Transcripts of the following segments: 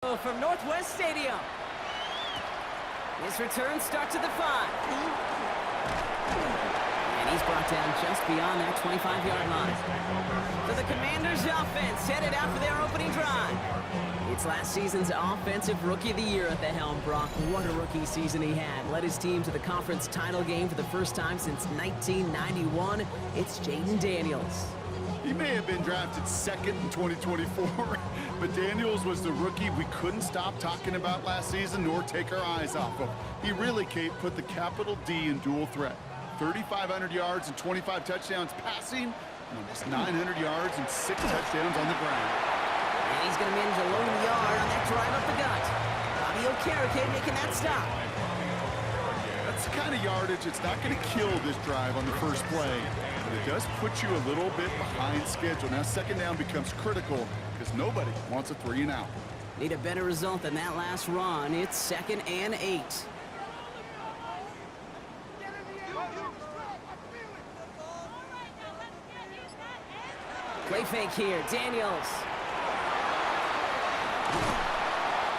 From Northwest Stadium. His return starts at the 5. And he's brought down just beyond that 25-yard line. So the Commanders' offense headed out for their opening drive. It's last season's Offensive Rookie of the Year at the helm. Brock, what a rookie season he had. Led his team to the conference title game for the first time since 1991. It's Jaden Daniels. He may have been drafted second in 2024, but Daniels was the rookie we couldn't stop talking about last season nor take our eyes off of. He really, Kate, put the capital D in dual threat. 3,500 yards and 25 touchdowns passing, and almost 900 yards and 6 touchdowns on the ground. And he's going to manage a lone yard on that drive up the gut. Bobby Okereke making that stop. That's the kind of yardage that's not going to kill this drive on the first play. But it does put you a little bit behind schedule. Now second down becomes critical because nobody wants a 3 and out. Need a better result than that last run. It's 2nd and 8. Play fake here, Daniels.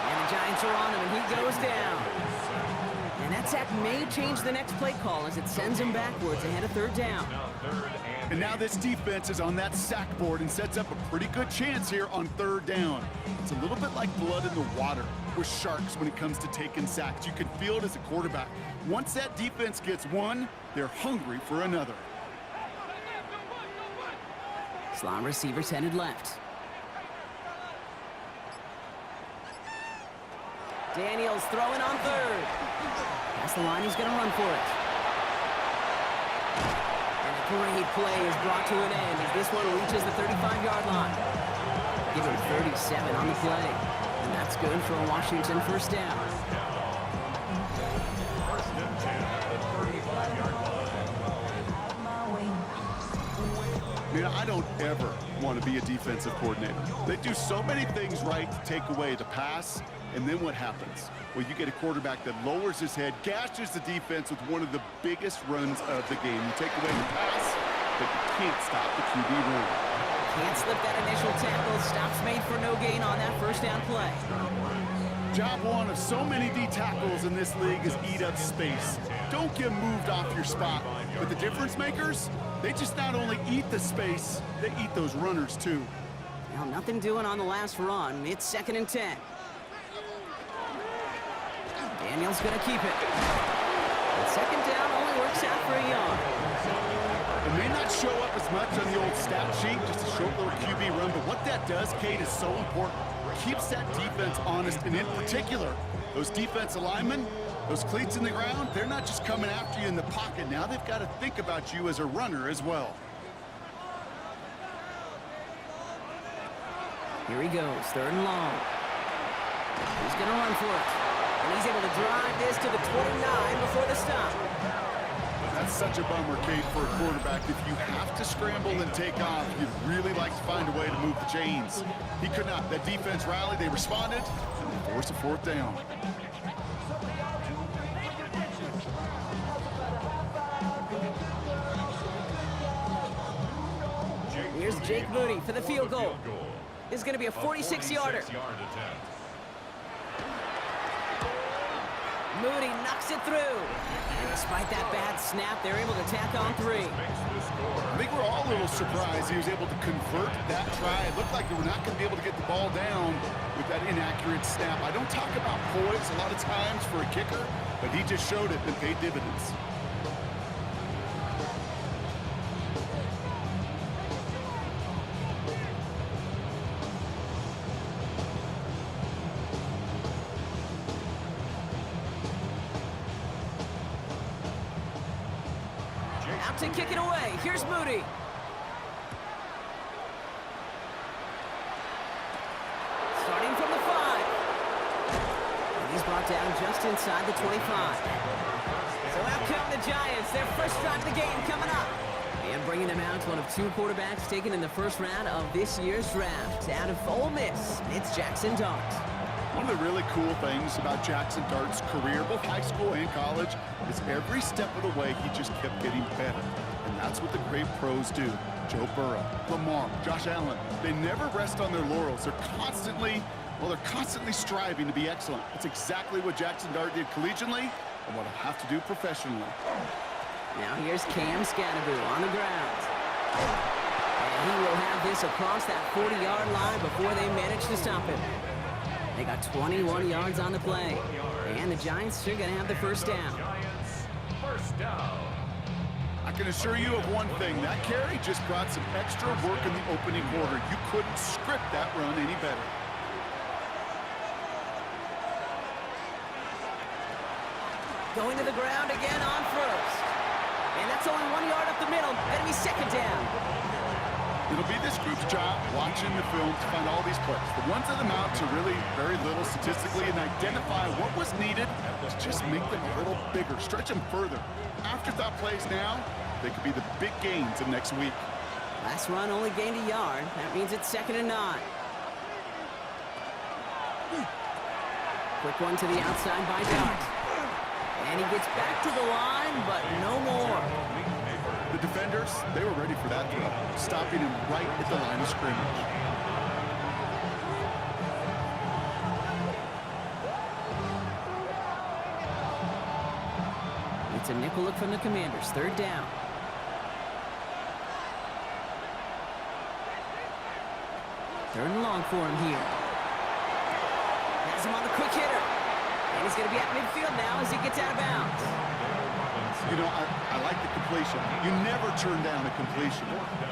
And the Giants are on him, and he goes down. And that sack may change the next play call as it sends him backwards ahead of 3rd down. And now this defense is on that sack board and sets up a pretty good chance here on 3rd down. It's a little bit like blood in the water with sharks when it comes to taking sacks. You can feel it as a quarterback. Once that defense gets one, they're hungry for another. Slot receivers headed left. Daniels throwing on 3rd. That's the line, he's going to run for it. And a great play is brought to an end as this one reaches the 35-yard line. Give him 37 on the play. And that's good for a Washington first down. I mean, I don't ever want to be a defensive coordinator. They do so many things right to take away the pass, and then what happens? Well, you get a quarterback that lowers his head, gashes the defense with one of the biggest runs of the game. You take away the pass, but you can't stop the QB run. Can't slip that initial tackle. Stops made for no gain on that first down play. Job one of so many D tackles in this league is eat up space. Don't get moved off your spot. But the difference makers, they just not only eat the space, they eat those runners too. Well, nothing doing on the last run. It's 2nd and 10. Daniels going to keep it. And 2nd down only works out for a yard. It may not show up as much on the old stat sheet, just a short little QB run, but what that does, Kate, is so important. Keeps that defense honest, and in particular, those defense linemen, those cleats in the ground, they're not just coming after you in the pocket. Now they've got to think about you as a runner as well. Here he goes, 3rd and long. He's going to run for it. And he's able to drive this to the 29 before the stop. That's such a bummer, Kate, for a quarterback. If you have to scramble and take off, you'd really like to find a way to move the chains. He could not. That defense rallied, they responded, and they forced a 4th down. Here's Jake Moody for the field goal. This is going to be a 46-yarder. Moody knocks it through. And despite that bad snap, they're able to tack on 3. I think we're all a little surprised he was able to convert that try. It looked like they were not going to be able to get the ball down with that inaccurate snap. I don't talk about poise a lot of times for a kicker, but he just showed it and paid dividends. Out to kick it away. Here's Moody. Starting from the 5. And he's brought down just inside the 25. So out come the Giants. Their first drive of the game coming up. And bringing them out, one of 2 quarterbacks taken in the first round of this year's draft. Out of Ole Miss, it's Jackson Dart. One of the really cool things about Jackson Dart's career, both high school and college, is every step of the way he just kept getting better. And that's what the great pros do. Joe Burrow, Lamar, Josh Allen, they never rest on their laurels. They're constantly Well, they're constantly striving to be excellent. That's exactly what Jackson Dart did collegiately and what he'll have to do professionally. Now here's Cam Scannaboo on the ground. And he will have this across that 40-yard line before they manage to stop him. They got 21 yards on the play. And the Giants are going to have the first down. First down. I can assure you of one thing. That carry just brought some extra work in the opening quarter. You couldn't script that run any better. Going to the ground again on first. And that's only 1 yard up the middle. Gonna be second down. It'll be this group's job watching the film to find all these plays. The ones that amount to really very little statistically and identify what was needed to just make them a little bigger, stretch them further. Afterthought plays now, they could be the big gains of next week. Last run only gained a yard. That means it's 2nd and 9. Quick one to the outside by Dart. And he gets back to the line, but no more. The defenders, they were ready for that throw, stopping him right at the line of scrimmage. It's a nickel look from the Commanders. 3rd down. Third and long for him here. Has him on the quick hitter. And he's going to be at midfield now as he gets out of bounds. You know, I like the completion. You never turn down a completion.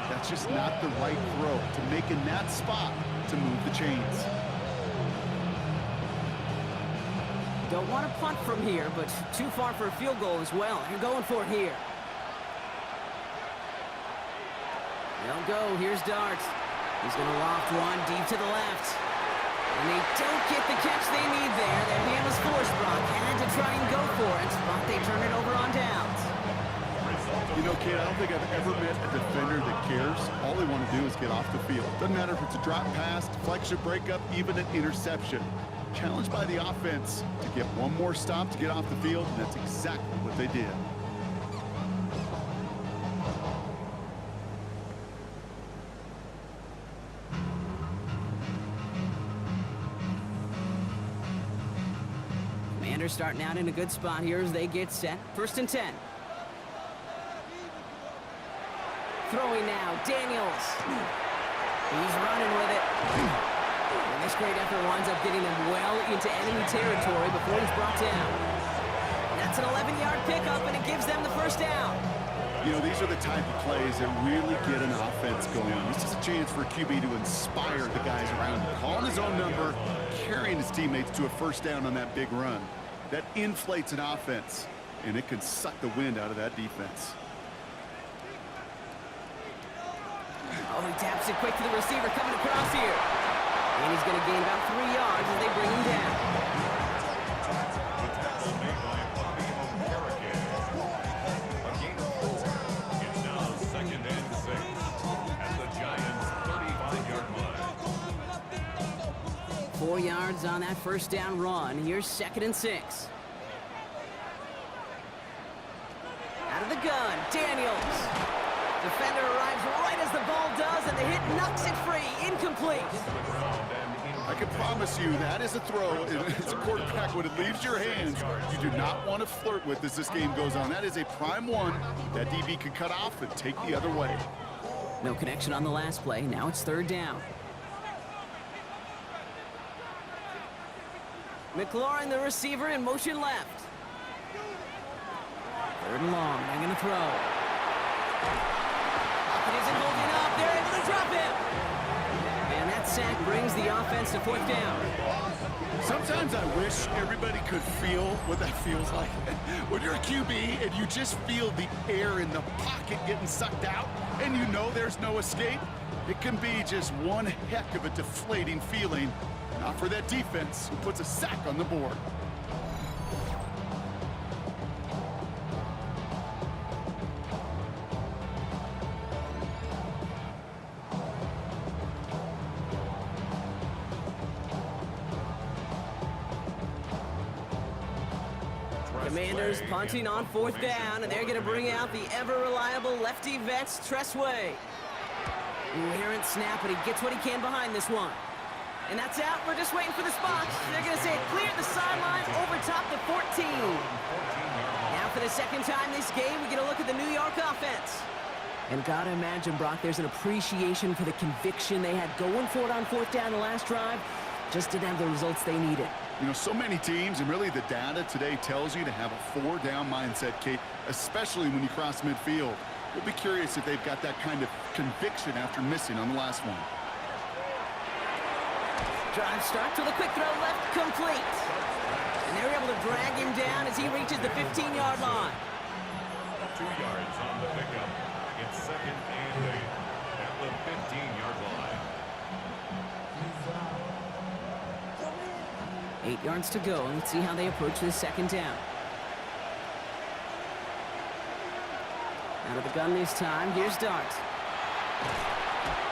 That's just not the right throw to make in that spot to move the chains. Don't want to punt from here, but too far for a field goal as well. You're going for it here. They'll go. Here's Dart. He's going to loft one deep to the left. And they don't get the catch they need there. That man was forced, Brock. Had to try and go for it, but they turn it over on downs. You know, kid, I don't think I've ever met a defender that cares. All they want to do is get off the field. Doesn't matter if it's a drop pass, deflection, breakup, even an interception. Challenged by the offense to get one more stop to get off the field, and that's exactly what they did. Commanders starting out in a good spot here as they get set. 1st and 10. Throwing now, Daniels. He's running with it. And this great effort winds up getting them well into enemy territory before he's brought down. That's an 11-yard pickup, and it gives them the first down. You know, these are the type of plays that really get an offense going. This is a chance for QB to inspire the guys around him. Calling his own number, carrying his teammates to a first down on that big run. That inflates an offense, and it can suck the wind out of that defense. Oh, he taps it quick to the receiver coming across here. And he's going to gain about 3 yards as they bring him down. A gain of 4. It's now 2nd and 6 at the Giants' 35-yard line. 4 yards on that first down run. Here's 2nd and 6. Out of the gun, Daniels. Defender arrives right as the ball does, and the hit knocks it free. Incomplete. I can promise you that is a throw. As a quarterback, when it leaves your hands, you do not want to flirt with as this game goes on. That is a prime one that DB can cut off and take the other way. No connection on the last play. Now it's 3rd down. McLaurin, the receiver, in motion left. 3rd and long. They're going to throw. Bokin isn't holding up. They're able to drop him. And that sack brings the offense to 4th down. Sometimes I wish everybody could feel what that feels like. When you're a QB and you just feel the air in the pocket getting sucked out and you know there's no escape, it can be just one heck of a deflating feeling. Not for that defense who puts a sack on the board. Commanders punting on 4th down, and they're going to bring out the ever-reliable lefty vets, Tressway. Errant snap, but he gets what he can behind this one. And that's out. We're just waiting for the spot. They're going to say it cleared the sideline over top the 14. Now for the second time this game, we get a look at the New York offense. And gotta imagine, Brock, there's an appreciation for the conviction they had going for it on fourth down the last drive. Just didn't have the results they needed. You know, so many teams, and really the data today tells you to have a four-down mindset, Kate, especially when you cross midfield. We'll be curious if they've got that kind of conviction after missing on the last one. Drive starts with a quick throw left, complete. And they were able to drag him down as he reaches the 15-yard line. 2 yards on the pickup. It's second and 8 at the 15-yard line. 8 yards to go, and let's see how they approach this second down. Out of the gun this time, here's Dart.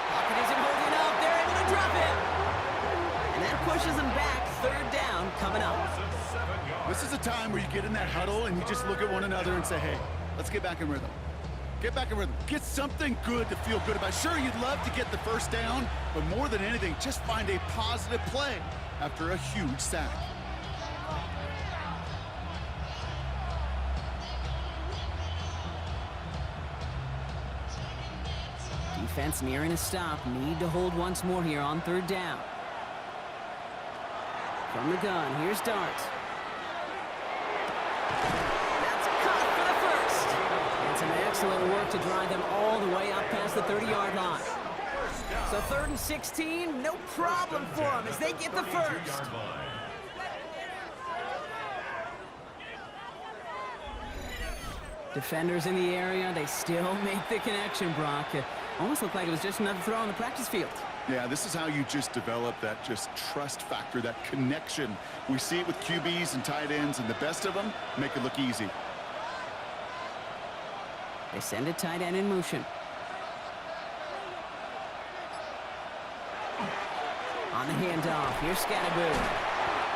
Bokin isn't holding up, they're able to drop it. And that pushes them back, third down coming up. This is a time where you get in that huddle and you just look at one another and say, hey, let's get back in rhythm. Get back in rhythm. Get something good to feel good about. Sure, you'd love to get the first down, but more than anything, just find a positive play after a huge sack. Defense nearing a stop. Need to hold once more here on third down. From the gun, here's Dart. That's caught for the first. And some excellent work to drive them all the way up past the 30-yard line. So 3rd and 16, no problem for them as they get the first. Defenders in the area, they still make the connection, Brock. Almost looked like it was just another throw on the practice field. Yeah, this is how you just develop that just trust factor, that connection. We see it with QBs and tight ends, and the best of them make it look easy. They send a tight end in motion. On the handoff, here's Scatterboo.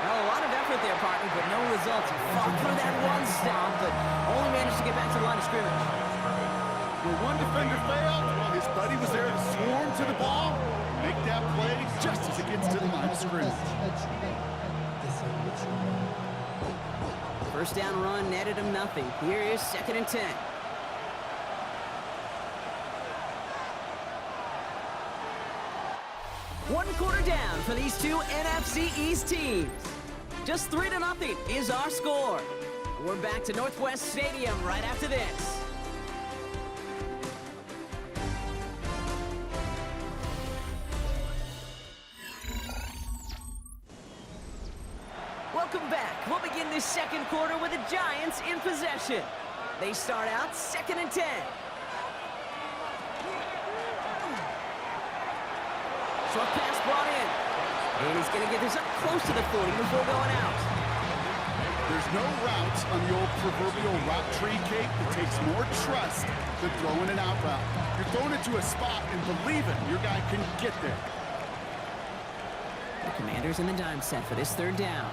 Well, a lot of effort there, partner, but no results. He fought for that one stop, but only managed to get back to the line of scrimmage. When one defender failed, well, his buddy was there to swarm to the ball, make that play just as it gets to the line of scrimmage. First down run netted him nothing. Here is 2nd and 10. One quarter down for these two NFC East teams. Just 3-0 is our score. We're back to Northwest Stadium right after this. Welcome back. We'll begin this second quarter with the Giants in possession. They start out 2nd and 10. Short pass brought in. And he's going to get this up close to the 40 before going out. There's no route on the old proverbial route tree, Kate, that takes more trust than throwing an out route. You're throwing it to a spot and believing your guy can get there. The Commanders in the dime set for this third down.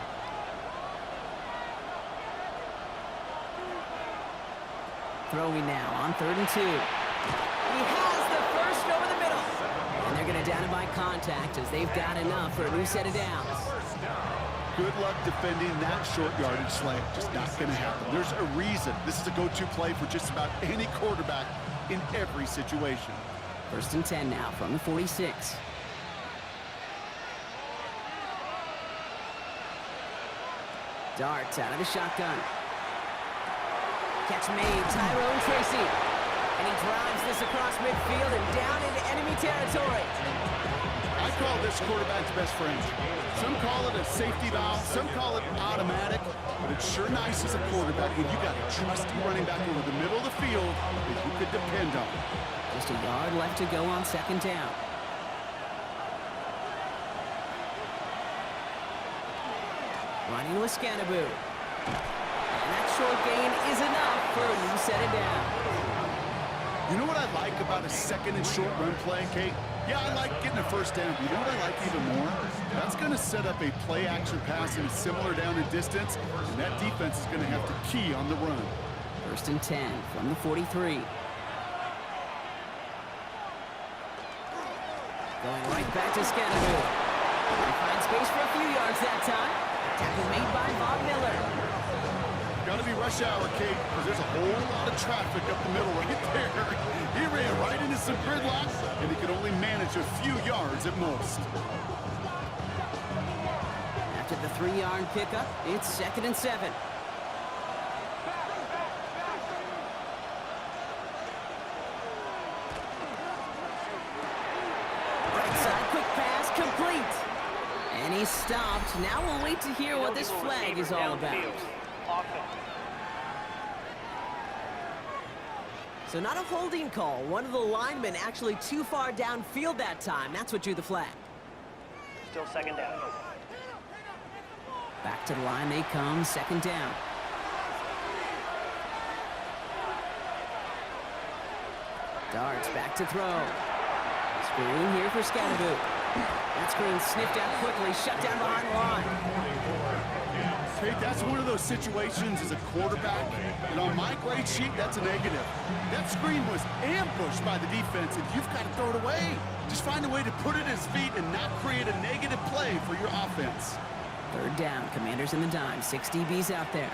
Throwing now on 3rd and 2. He has the first over the middle. And they're going to down it by contact as they've got enough for a new set of downs. Good luck defending that short yardage slant. Just not going to happen. There's a reason. This is a go-to play for just about any quarterback in every situation. 1st and 10 now from the 46. Darts out of the shotgun. Catch made, Tyrone Tracy. And he drives this across midfield and down into enemy territory. I call this quarterback's best friend. Some call it a safety valve, some call it automatic, but it's sure nice as a quarterback when you got a trusty running back over the middle of the field that you could depend on. Just a yard left to go on 2nd down. Running with Scatterboo. And that short gain is enough for a new set of downs. You know what I like about a 2nd and short run play, Kate? Yeah, I like getting a first down. You know what I like even more? That's going to set up a play-action pass in a similar down and distance, and that defense is going to have to key on the run. 1st and 10 from the 43. Going right back to Scatterboo. They find space for a few yards that time. Tackle made by Bob Miller. Gotta be rush hour, Kate, because there's a whole lot of traffic up the middle right there. He ran right into some gridlock, and he could only manage a few yards at most. After the 3-yard pickup, it's 2nd and 7. Right side, quick pass, complete. And he's stopped. Now we'll wait to hear what this flag is all about. So not a holding call. One of the linemen actually too far downfield that time. That's what drew the flag. Still 2nd down. Back to the line they come, 2nd down. Darts back to throw. Screen here for Scatterboot. That screen sniffed out quickly, shut down behind the line. Kate, that's one of those situations as a quarterback, and on my grade sheet, that's a negative. That screen was ambushed by the defense, and you've got to throw it away. Just find a way to put it at his feet and not create a negative play for your offense. 3rd down, Commanders in the dime, 6 DBs out there.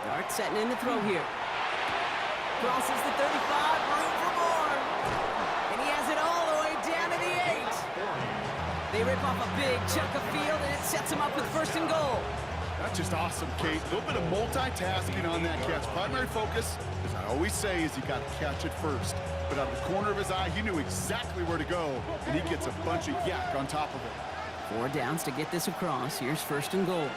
Dart setting in the throw here. Crosses the 35, room for more. And he has it all the way down to the 8. They rip off a big chunk of field, and it sets him up with 1st and goal. That's just awesome, Kate. A little bit of multitasking on that catch. Primary focus, as I always say, is you got to catch it first. But out of the corner of his eye, he knew exactly where to go, and he gets a bunch of yak on top of it. 4 downs to get this across. Here's 1st and goal.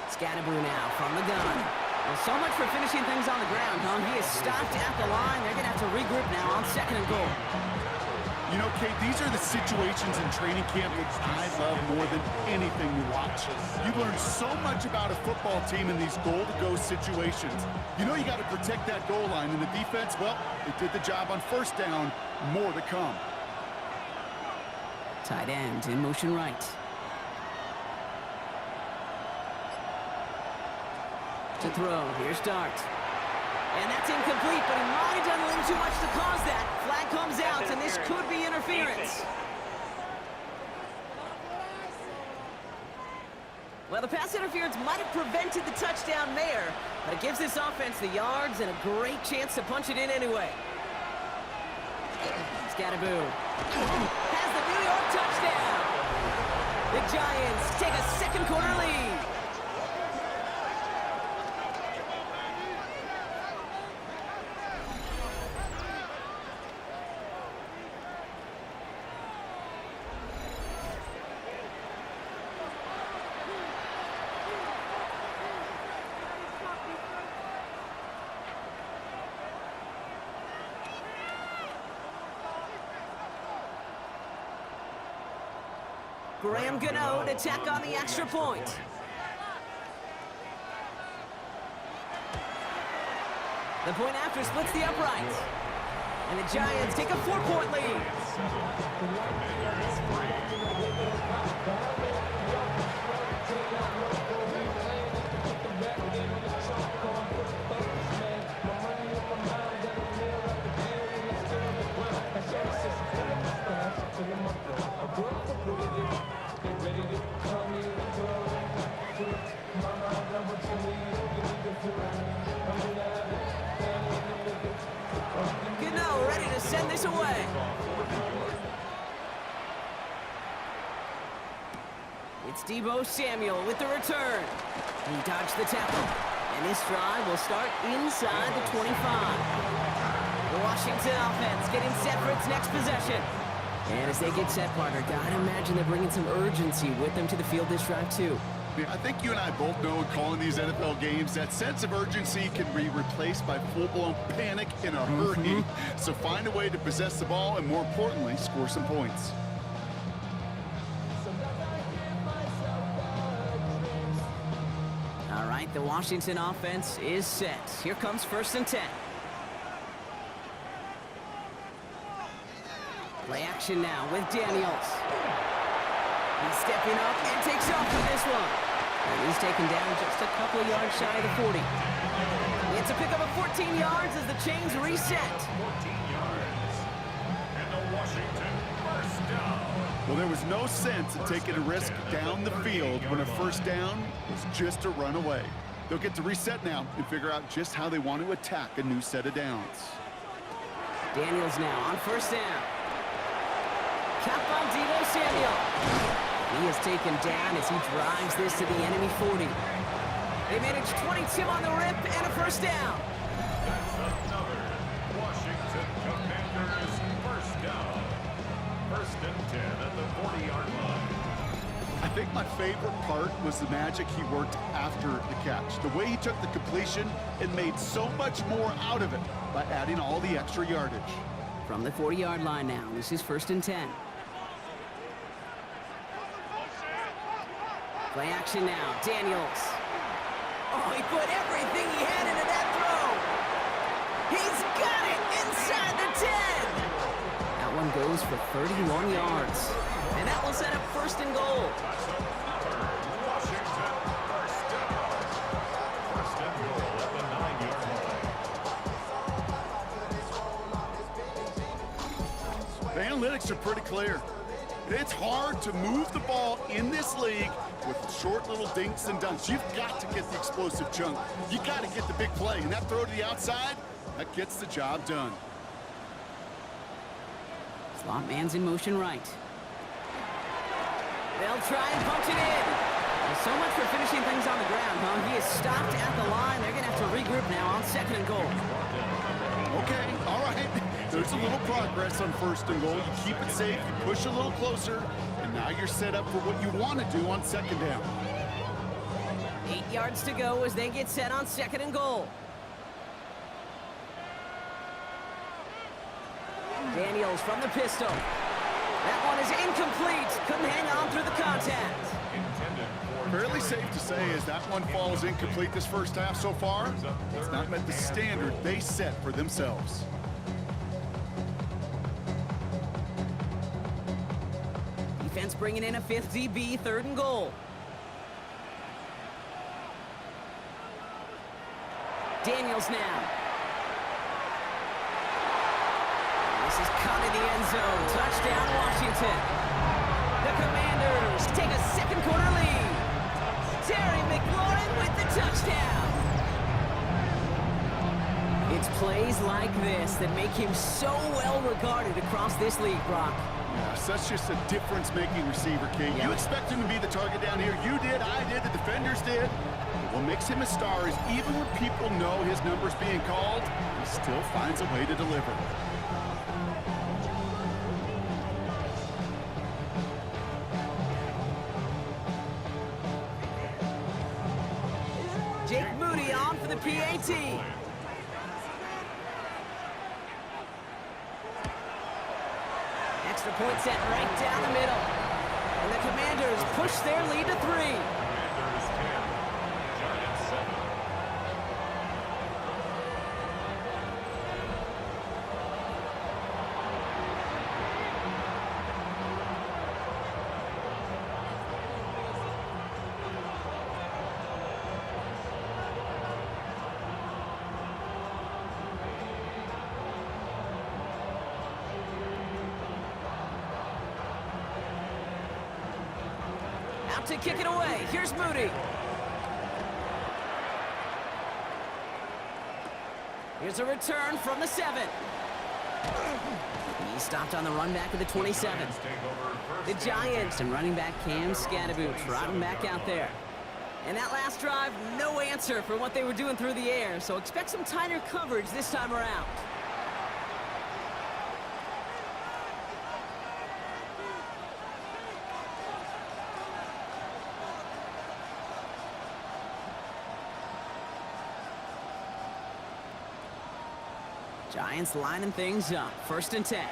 Scatterboot now from the gun. Well, so much for finishing things on the ground, huh? He is stopped at the line. They're going to have to regroup now on 2nd and goal. You know, Kate, these are the situations in training camp that I love more than anything to watch. You learn so much about a football team in these goal-to-go situations. You know you got to protect that goal line, and the defense, well, they did the job on 1st down. More to come. Tight end in motion right. To throw, here's Dart. And that's incomplete, but he might have done a little too much to cause that. Flag comes out, and this could be interference. Well, the pass interference might have prevented the touchdown there, but it gives this offense the yards and a great chance to punch it in anyway. Scatterboot has the New York touchdown. The Giants take a 2nd quarter lead. Graham Gano to tack on the extra point. The point after splits the uprights. And the Giants take a 4-point lead. Gano ready to send this away. It's Deebo Samuel with the return. He dodged the tackle. And this drive will start inside the 25. The Washington offense getting set for its next possession. And as they get set, partner, gotta imagine they're bringing some urgency with them to the field this drive, too. I think you and I both know in calling these NFL games that sense of urgency can be replaced by full-blown panic in a hurry. So find a way to possess the ball and, more importantly, score some points. All right, the Washington offense is set. Here comes 1st and 10. Play action now with Daniels. He's stepping up and takes off for this one. And he's taken down just a couple of yards shy of the 40. It's a pickup of 14 yards as the chains reset. 14 yards. And the Washington first down. Well, there was no sense in taking a risk down the field when a first down was just a run away. They'll get to reset now and figure out just how they want to attack a new set of downs. Daniels now on first down. Capondito Samuel. He is taken down as he drives this to the enemy 40. They manage 22 on the rip and a first down. That's another Washington Commanders first down. First and 10 at the 40-yard line. I think my favorite part was the magic he worked after the catch. The way he took the completion and made so much more out of it by adding all the extra yardage. From the 40-yard line now, this is first and 10. Play action now, Daniels. Oh, he put everything he had into that throw. He's got it inside the 10. That one goes for 31 yards. And that will set up first and goal. That's another Washington first down. First and goal at the 9-yard line. The analytics are pretty clear. It's hard to move the ball in this league with short little dinks and dunks. You've got to get the explosive chunk. You got to get the big play. And that throw to the outside, that gets the job done. Slot man's in motion right. They'll try and punch it in. Well, so much for finishing things on the ground, huh? He is stopped at the line. They're going to have to regroup now on second and goal. Okay, all right. There's a little progress on first and goal. You keep it safe, you push a little closer, and now you're set up for what you want to do on second down. 8 yards to go as they get set on second and goal. Daniels from the pistol. That one is incomplete. Couldn't hang on through the contact. Fairly safe to say as that one falls incomplete this first half so far, it's not met the standard they set for themselves. Defense bringing in a fifth DB, third and goal. Daniels now. This is caught in the end zone. Touchdown, Washington. The Commanders take a second quarter lead. Terry McLaurin with the touchdown. It's plays like this that make him so well regarded across this league, Brock. Yeah, such just a difference-making receiver, Kate. You expect him to be the target down here. You did, I did, the defenders did. What makes him a star is even when people know his number's being called, he still finds a way to deliver. Jake Moody on for the PAT. Extra point set right down the middle. And the Commanders push their lead to 3. Commanders 10, Giants 7. Out to kick it away. Here's Moody. Here's a return from the 7. He stopped on the run back of the 27. The Giants and running back Cam Scadaboo trotting back out there. And that last drive, no answer for what they were doing through the air, so expect some tighter coverage this time around. Giants lining things up. First and 10.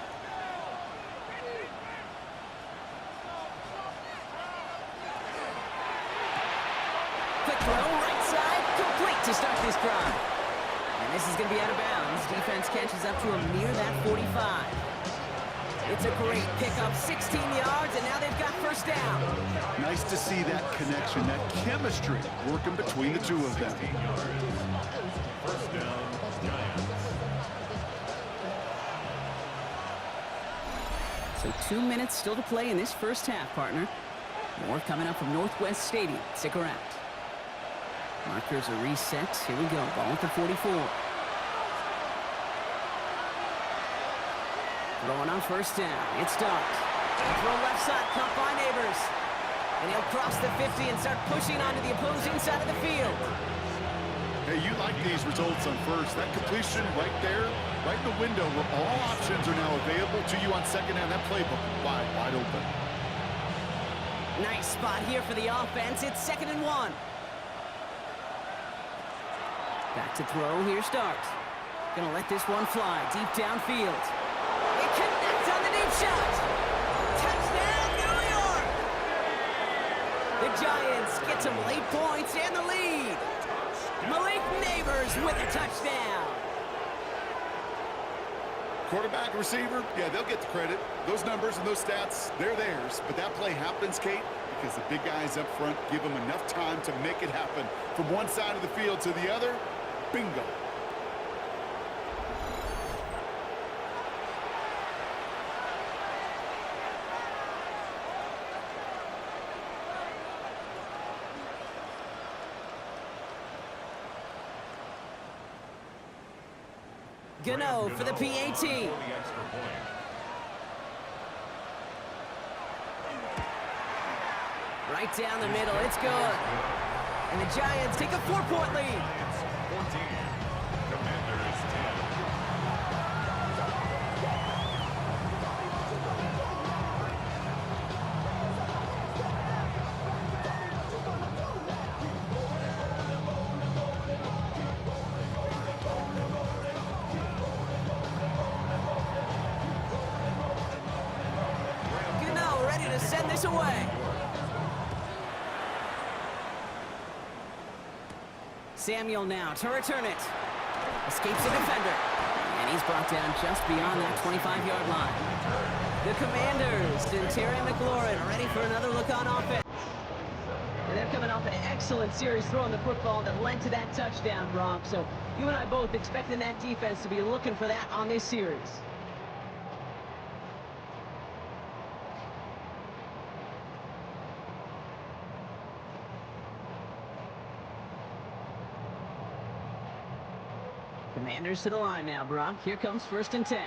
Quick throw, right side, complete to start this drive. And this is going to be out of bounds. Defense catches up to him near that 45. It's a great pickup, 16 yards, and now they've got first down. Nice to see that connection, that chemistry working between the two of them. First down, Giants. So 2 minutes still to play in this first half, partner. More coming up from Northwest Stadium. Stick around. Markers are reset. Here we go. Ball at the 44. Throwing on first down. It's Dart. Throw left side. Caught by Neighbors. And he'll cross the 50 and start pushing onto the opposing side of the field. Hey, you like these results on first. That completion right there, right in the window where all options are now available to you on second down. That playbook wide open. Nice spot here for the offense. It's 2nd and 1. Back to throw. Here's Dart. Gonna let this one fly deep downfield. It connects on the deep shot. Touchdown, New York! The Giants get some late points and the lead. Malik Neighbors with a touchdown. Quarterback, receiver, yeah, they'll get the credit. Those numbers and those stats, they're theirs. But that play happens, Kate, because the big guys up front give them enough time to make it happen. From one side of the field to the other, bingo. Gano for the PAT. Right down the middle, it's good. And the Giants take a 4-point lead. 14. Commanders 10. Gano ready to send this away. Samuel now to return it. Escapes the defender. And he's brought down just beyond that 25-yard line. The Commanders and Terry McLaurin are ready for another look on offense. And they're coming off an excellent series throwing the football that led to that touchdown, Rob. So you and I both expecting that defense to be looking for that on this series. Commanders to the line now, Brock. Here comes 1st and 10.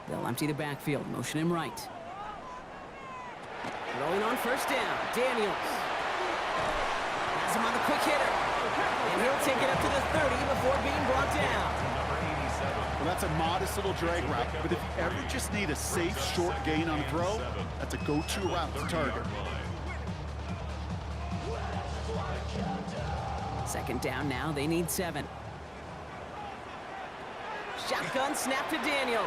They'll empty the backfield, motion him right. Throwing on first down, Daniels. Has him on the quick hitter. And he'll take it up to the 30 before being brought down. Well, that's a modest little drag route, but if you ever just need a safe, short gain on throw, that's a go-to route to target. 2nd down now, they need 7. Shotgun snap to Daniels.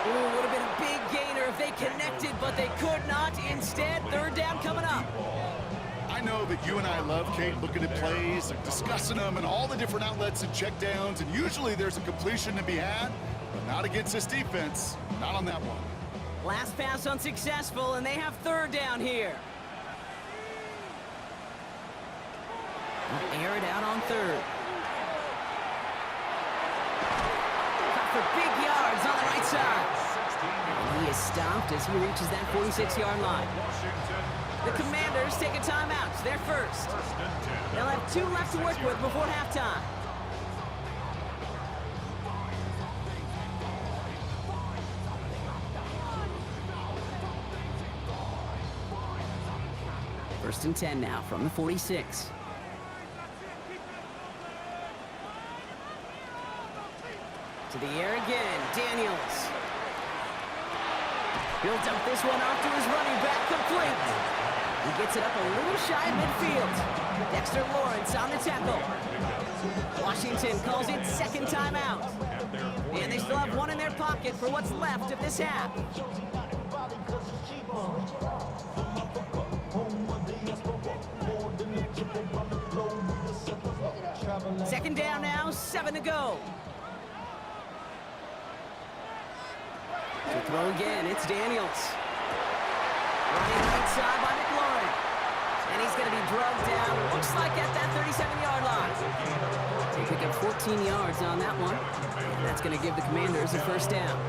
Ooh, would have been a big gainer if they connected, but they could not. Instead, 3rd down coming up. I know that you and I love, Kate, looking at plays, discussing them, and all the different outlets and checkdowns, and usually there's a completion to be had, but not against this defense. Not on that one. Last pass unsuccessful, and they have 3rd down here. They'll air it out on 3rd. Cut for big yards on the right side. And he is stopped as he reaches that 46-yard line. The Commanders take a timeout. They're first. They'll have 2 left to work with before halftime. First and 10 now from the 46. To the air again, Daniels. He'll dump this one off to his running back, complete. He gets it up a little shy of midfield. Dexter Lawrence on the tackle. Washington calls it 2nd timeout. And they still have 1 in their pocket for what's left of this half. 2nd down now, 7 7 to go. To throw again, it's Daniels. Running right side by McLaurin. And he's going to be drugged down, looks like at that 37-yard line. They pick up 14 yards on that one. And that's going to give the Commanders a first down.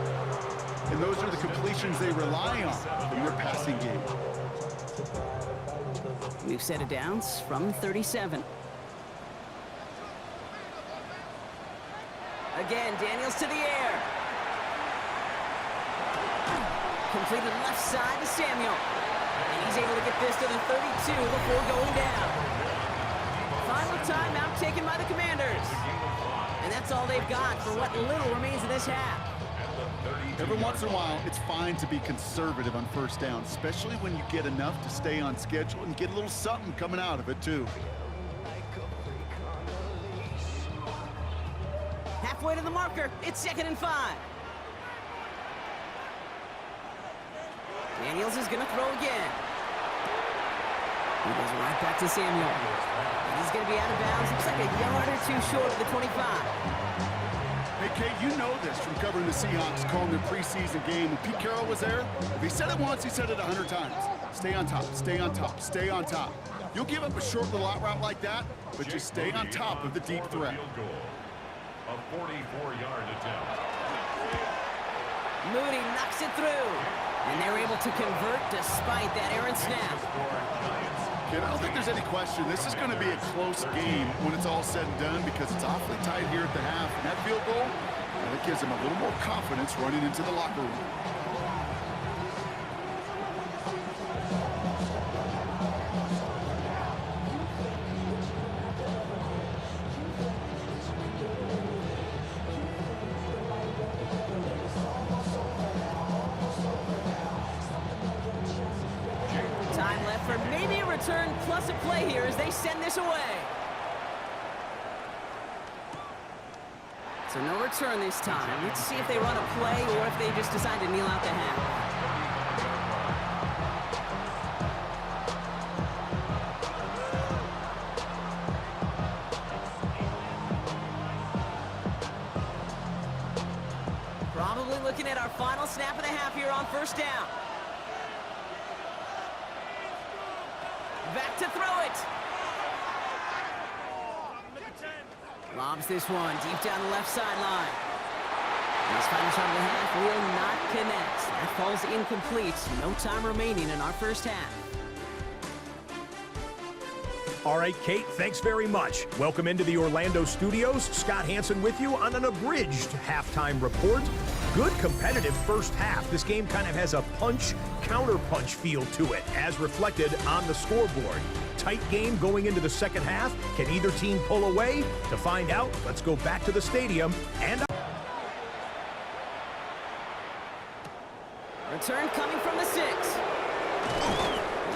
And those are the completions they rely on in their passing game. We've set it downs from 37. Again, Daniels to the air. Completed left side to Samuel. And he's able to get this to the 32 before going down. Final timeout taken by the Commanders. And that's all they've got for what little remains of this half. Every once in a while, it's fine to be conservative on first down, especially when you get enough to stay on schedule and get a little something coming out of it, too. Halfway to the marker, it's 2nd and 5. Daniels is going to throw again. He goes right back to Samuel. And he's going to be out of bounds. Looks like a yard or two short of the 25. Hey, Kate, you know this from covering the Seahawks, calling their preseason game. When Pete Carroll was there, if he said it once, he said it 100 times. Stay on top, stay on top, stay on top. You'll give up a short little out route like that, but just stay on top of the deep threat. A 44-yard attempt. Moody knocks it through. And they're able to convert despite that errant snap. Kid, I don't think there's any question. This is going to be a close game when it's all said and done because it's awfully tight here at the half. And that field goal, that gives them a little more confidence running into the locker room. Time left for maybe a return plus a play here as they send this away. So no return this time. Let's see if they run a play or if they just decide to kneel out the half. Probably looking at our final snap of the half here on first down. Back to throw it. Lobs this one deep down the left sideline. This final shot of the half will not connect. That falls incomplete. No time remaining in our first half. All right, Kate, thanks very much. Welcome into the Orlando studios. Scott Hansen with you on an abridged halftime report. Good competitive first half. This game kind of has a punch-counter-punch feel to it, as reflected on the scoreboard. Tight game going into the second half. Can either team pull away? To find out, let's go back to the stadium and... Return coming from the 6.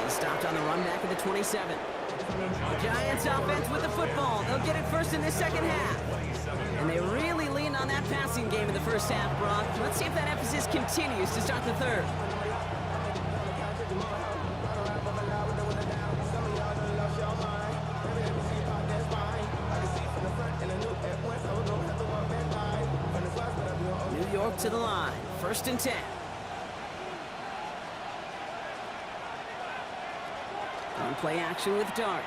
He's stopped on the run back of the 27. The Giants offense with the football. They'll get it first in this second half. And they really leaned on that passing game in the first half, Brock. Let's see if that emphasis continues to start the third. New York to the line. 1st and 10. On play action with Dart.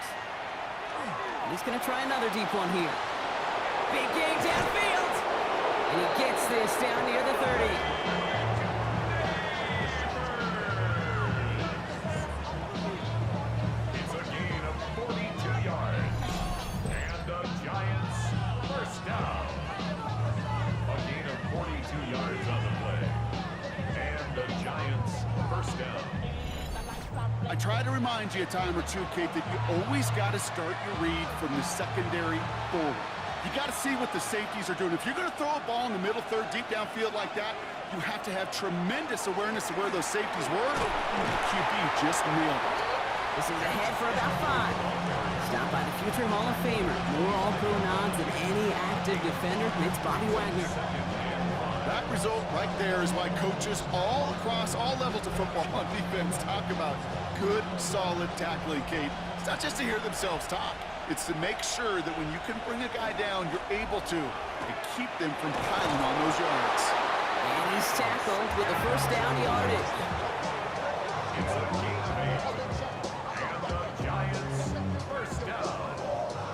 He's going to try another deep one here. Big game downfield. And he gets this down near the 30. It's a gain of 42 yards. And the Giants first down. A gain of 42 yards on the play. And the Giants first down. I try to remind you a time or two, Kate, that you always got to start your read from the secondary forward. You got to see what the safeties are doing. If you're going to throw a ball in the middle third, deep downfield like that, you have to have tremendous awareness of where those safeties were. And the QB just nailed it. This is ahead for about 5. Stopped by the future Hall of Famer. More All-Pro nods than any active defender. It's Bobby Wagner. That result right there is why coaches all across all levels of football on defense talk about good, solid tackling, Kate. It's not just to hear themselves talk. It's to make sure that when you can bring a guy down, you're able to, and keep them from piling on those yards. And he's tackled with a first down yardage. It's a gain of 8. And the Giants first down.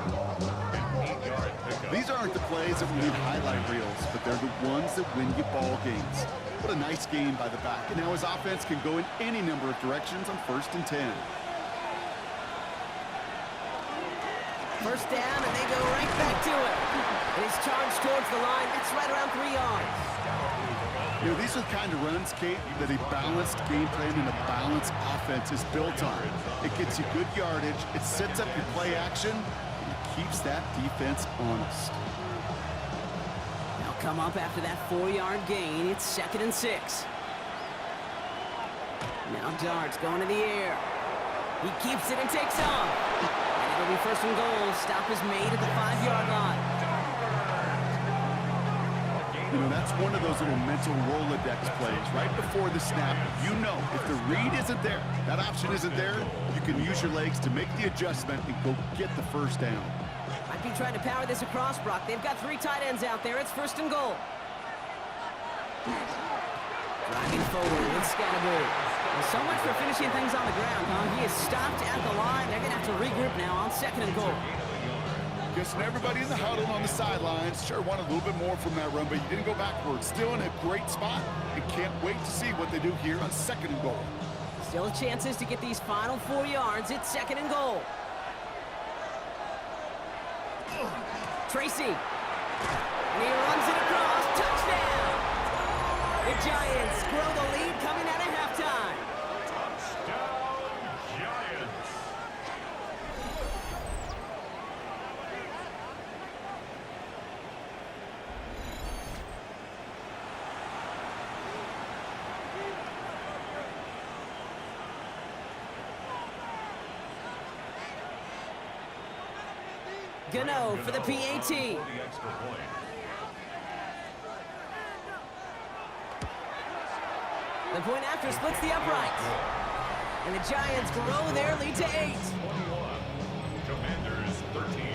An 8-yard pickup. These aren't the plays that we need highlight reels, but they're the ones that win you ball games. What a nice game by the back. And now his offense can go in any number of directions on 1st and 10. First down, and they go right back to it. And he's charged towards the line. That's right around 3 yards. You know, these are the kind of runs, Kate, that a balanced game plan and a balanced offense is built on. It gets you good yardage, it sets up your play action, and it keeps that defense honest. Now come up after that 4-yard gain. It's 2nd and 6. Now Dart's going to the air. He keeps it and takes off. And it'll be 1st and goal. Stop is made at the 5-yard line. You know, that's one of those little mental Rolodex plays. Right before the snap, you know if the read isn't there, that option isn't there, you can use your legs to make the adjustment and go get the first down. Might be trying to power this across, Brock. They've got 3 tight ends out there. It's 1st and goal. Driving forward with Scatterberg. Well, so much for finishing things on the ground, huh? He is stopped at the line. They're going to have to regroup now on 2nd and goal. Guessing everybody in the huddle on the sidelines sure wanted a little bit more from that run, but you didn't go backwards. Still in a great spot and can't wait to see what they do here on 2nd and goal. Still chances to get these final 4 yards. It's 2nd and goal. Tracy. And he runs it across. Touchdown! The Giants grow the lead coming out of halftime. Touchdown, Giants. Gano for the PAT. For the extra point. The point after splits the uprights. And the Giants grow their lead to 8. 21. Commanders 13.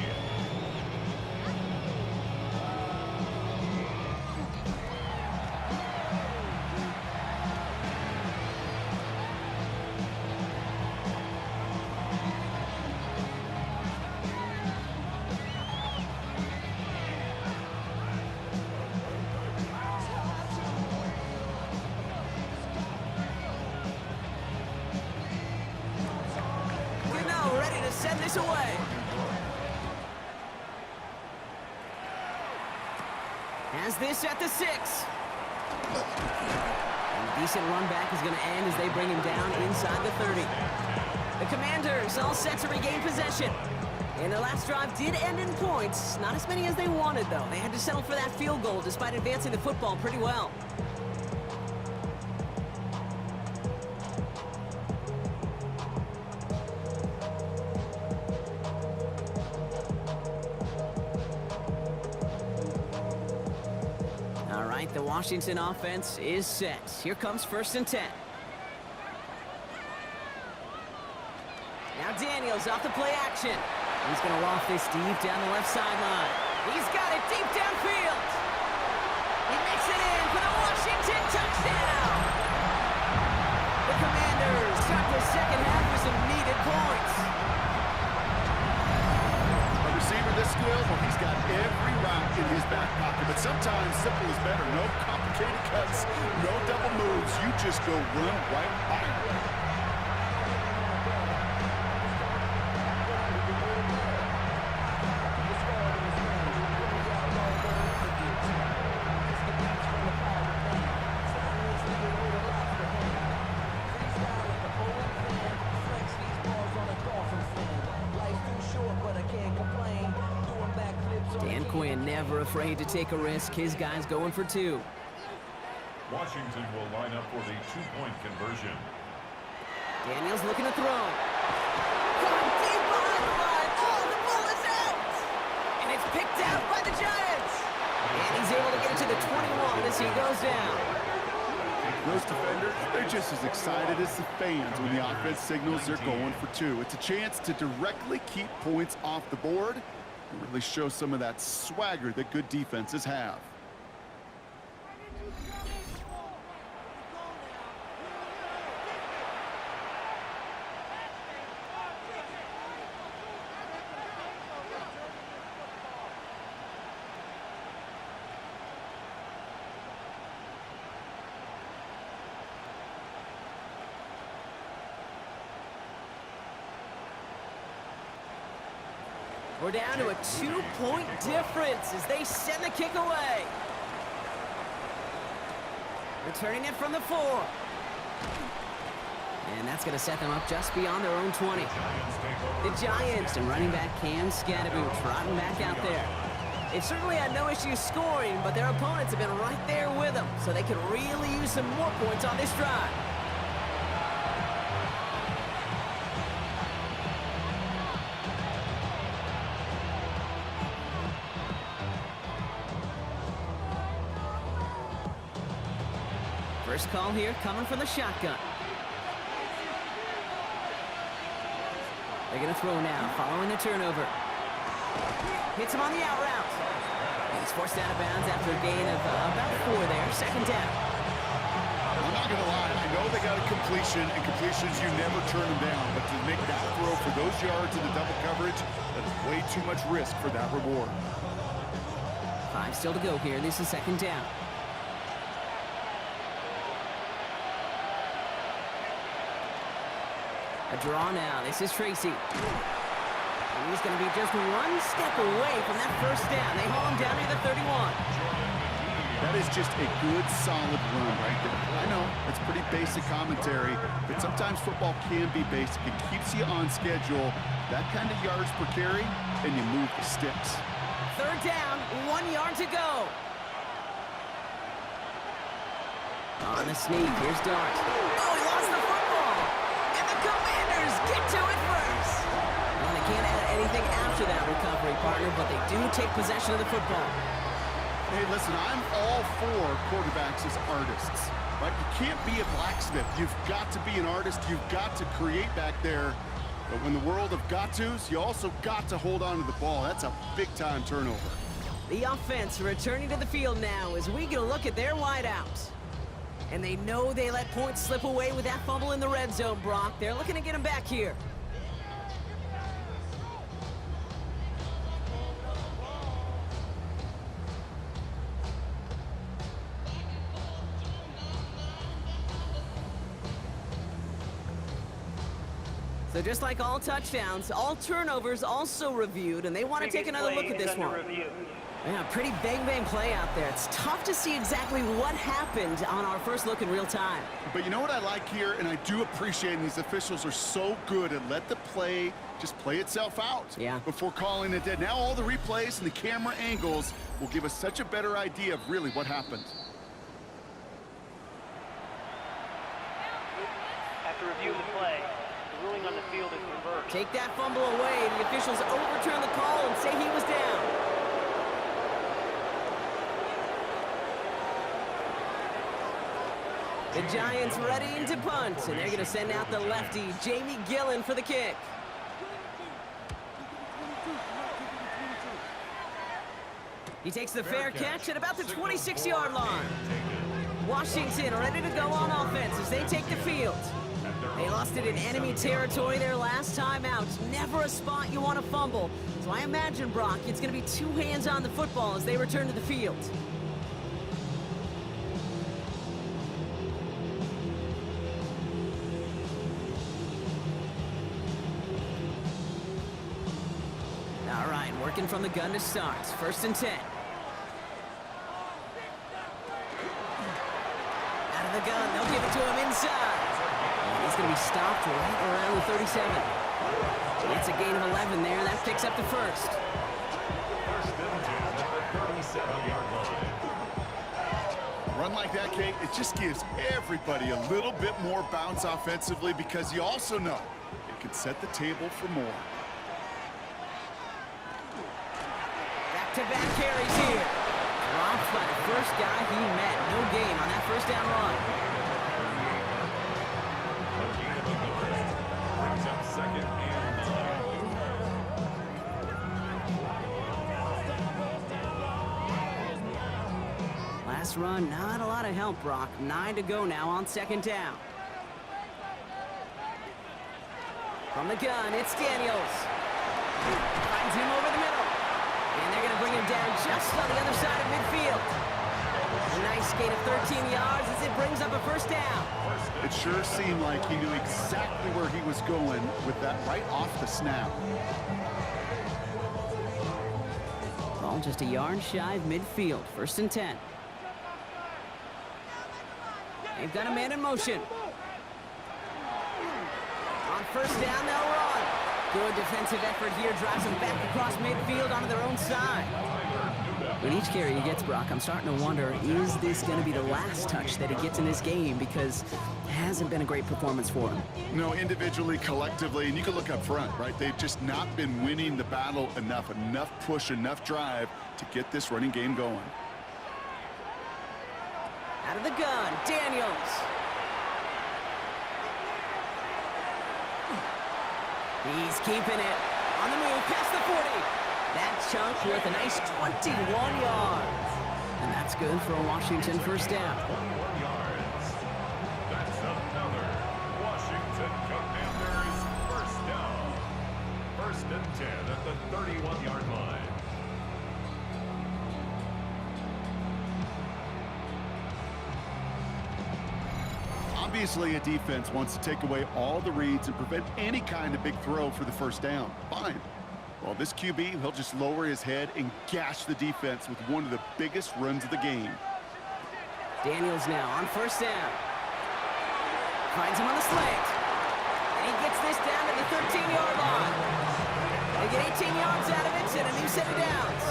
Ready to send this away. Has this at the 6. And decent run back is going to end as they bring him down inside the 30. The Commanders all set to regain possession. And their last drive did end in points. Not as many as they wanted, though. They had to settle for that field goal despite advancing the football pretty well. The Washington offense is set. Here comes 1st and 10. Now Daniels off the play action. He's going to loft this deep down the left sideline. He's got it deep downfield. He makes it in for the Washington touchdown. The Commanders start the second half with some needed points. A receiver this skilled, well, he's got every route in his back pocket, but sometimes simple is better. No complicated cuts, no double moves. You just go run right by him. Never afraid to take a risk. His guy's going for 2. Washington will line up for the 2-point conversion. Daniels looking to throw. Going deep behind the line. Oh, the ball is out! And it's picked out by the Giants. And he's able to get it to the 21 as he goes down. Those defenders, they're just as excited as the fans when the offense signals they're going for two. It's a chance to directly keep points off the board and really show some of that swagger that good defenses have. We're down to a 2-point difference as they send the kick away. Returning it from the 4. And that's going to set them up just beyond their own 20. The Giants and running back Cam Scadaboo trotting back out there. They've certainly had no issues scoring, but their opponents have been right there with them, so they could really use some more points on this drive. First call here coming from the shotgun. They're going to throw now, following the turnover. Hits him on the out route. He's forced out of bounds after a gain of about 4 there. Second down. I'm not going to lie. I know they got a completion, and completions, you never turn them down. But to make that throw for those yards in the double coverage, that is way too much risk for that reward. 5 still to go here. This is second down. A draw now. This is Tracy. And he's going to be just 1 step away from that first down. They haul him down to the 31. That is just a good, solid run right there. I know, it's pretty basic commentary, but sometimes football can be basic. It keeps you on schedule. That kind of yards per carry, and you move the sticks. Third down, 1 yard to go. On the sneak, here's Dart. Oh, he lost the football. And the Commanders get to it first. Well, they can't add anything after that recovery, partner, but they do take possession of the football. Hey, listen, I'm all for quarterbacks as artists, right? You can't be a blacksmith. You've got to be an artist. You've got to create back there. But when the world of got-tos, you also got to hold on to the ball. That's a big-time turnover. The offense returning to the field now as we get a look at their wideouts. And they know they let points slip away with that fumble in the red zone, Brock. They're looking to get him back here. So just like all touchdowns, all turnovers also reviewed, and they want to take another look at this one. Yeah, pretty bang-bang play out there. It's tough to see exactly what happened on our first look in real time. But you know what I like here, and I do appreciate, and these officials are so good at let the play just play itself out before calling it dead. Now all the replays and the camera angles will give us such a better idea of really what happened. After reviewing the play, the ruling on the field is reversed. Take that fumble away. The officials overturn the call and say he was down. The Giants ready to punt, and they're going to send out the lefty, Jamie Gillen, for the kick. He takes the fair catch at about the 26-yard line. Washington ready to go on offense as they take the field. They lost it in enemy territory their last time out. Never a spot you want to fumble. So I imagine, Brock, it's going to be 2 hands on the football as they return to the field. All right, working from the gun to start. 1st and 10. Out of the gun, they'll give it to him inside. And he's going to be stopped right around the 37. It's a gain of 11 there. That picks up the first. 1st and 10 at the 37-yard line. Run like that, Kate, it just gives everybody a little bit more bounce offensively because you also know it can set the table for more. Back-to-back carries here. Dropped by the first guy he met. No gain on that first down run. pass run, not a lot of help, Brock. 9 to go now on second down. From the gun, it's Daniels. Finds him over the middle. And they're going to bring him down just on the other side of midfield. A nice gain of 13 yards as it brings up a first down. It sure seemed like he knew exactly where he was going with that right off the snap. Ball just a yard shy of midfield. First and 10. They've got a man in motion. On first down, they'll run. Good defensive effort here. Drives them back across midfield onto their own side. With each carry he gets, Brock, I'm starting to wonder, is this going to be the last touch that he gets in this game? Because it hasn't been a great performance for him. No, individually, collectively, and you can look up front, right? They've just not been winning the battle enough push, enough drive to get this running game going. Out of the gun, Daniels. He's keeping it. On the move, past the 40. That chunk worth a nice 21 yards. And that's good for a Washington first down. 21 yards. That's another Washington Commanders first down. First and 10 at the 31-yard line. Obviously, a defense wants to take away all the reads and prevent any kind of big throw for the first down. Fine. Well, this QB, he'll just lower his head and gash the defense with one of the biggest runs of the game. Daniels now on first down. Finds him on the slant. And he gets this down to the 13-yard line. They get 18 yards out of it and a new set of downs.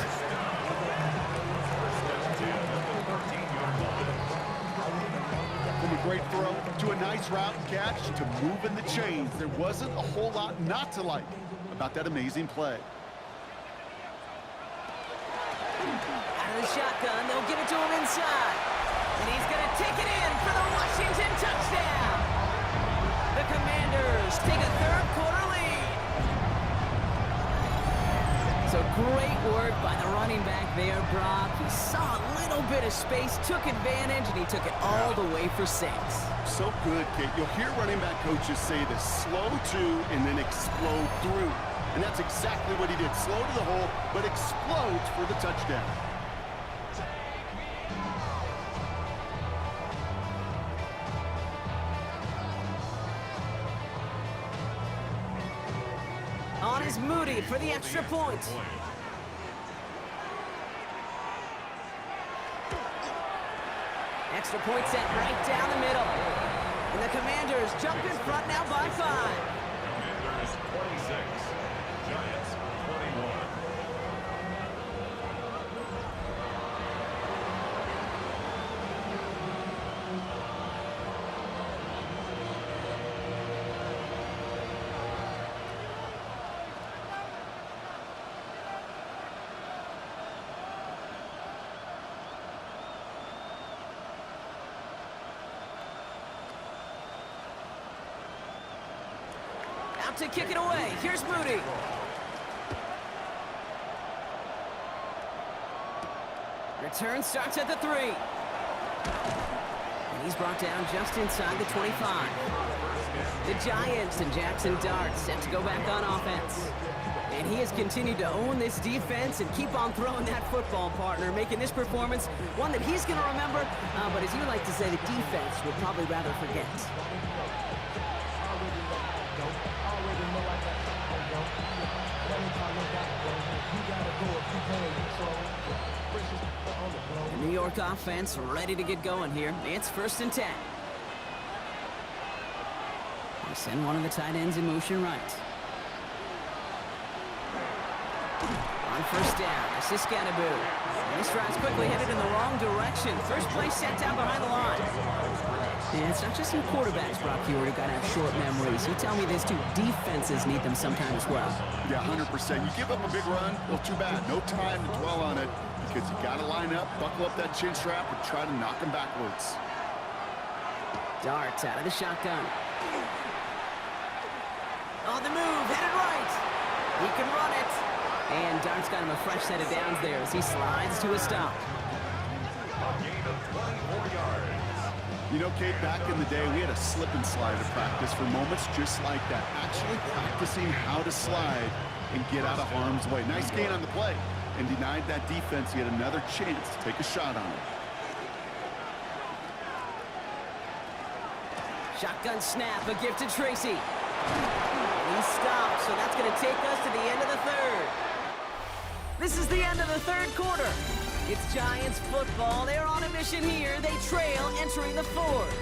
From a great throw to a nice route catch to moving the chains, there wasn't a whole lot not to like about that amazing play. Out of the shotgun, they'll give it to him inside. And he's going to take it in for the Washington touchdown. The Commanders take a third-quarter lead. So great work by the running back there, Brock. He saw a little bit of space, took advantage, and he took it all the way for 6. So good, Kate. You'll hear running back coaches say this: slow to and then explode through. And that's exactly what he did. Slow to the hole, but explodes for the touchdown. On is Moody for the extra point. Extra point set right down the middle. And the Commanders jump in front now by 5. Commanders 26, Giants 21. Out to kick it away. Here's Moody. Return starts at the 3. And he's brought down just inside the 25. The Giants and Jackson Dart set to go back on offense. And he has continued to own this defense and keep on throwing that football, partner, making this performance one that he's going to remember, but as you like to say, the defense would probably rather forget. The New York offense ready to get going here. It's first and 10. They send one of the tight ends in motion right. On first down, this is Scatterboo. This drive's quickly headed in the wrong direction. First play set down behind the line. And it's not just some quarterbacks, Brock. You already got to have short memories. You tell me these two defenses need them sometimes as well. Yeah, 100%. You give up a big run, well, too bad. No time to dwell on it because you got to line up, buckle up that chin strap, and try to knock them backwards. Dart out of the shotgun. On the move, headed right. He can run it. And Dart's got him a fresh set of downs there as he slides to a stop. A gain of You know, Kate, back in the day, we had a slip and slide at practice for moments just like that. Actually practicing how to slide and get out of harm's way. Nice gain on the play, and denied that defense yet another chance to take a shot on him. Shotgun snap, a gift to Tracy. He stopped, so that's going to take us to the end of the third. This is the end of the third quarter. It's Giants football. They're on a mission here. They trail entering the fourth.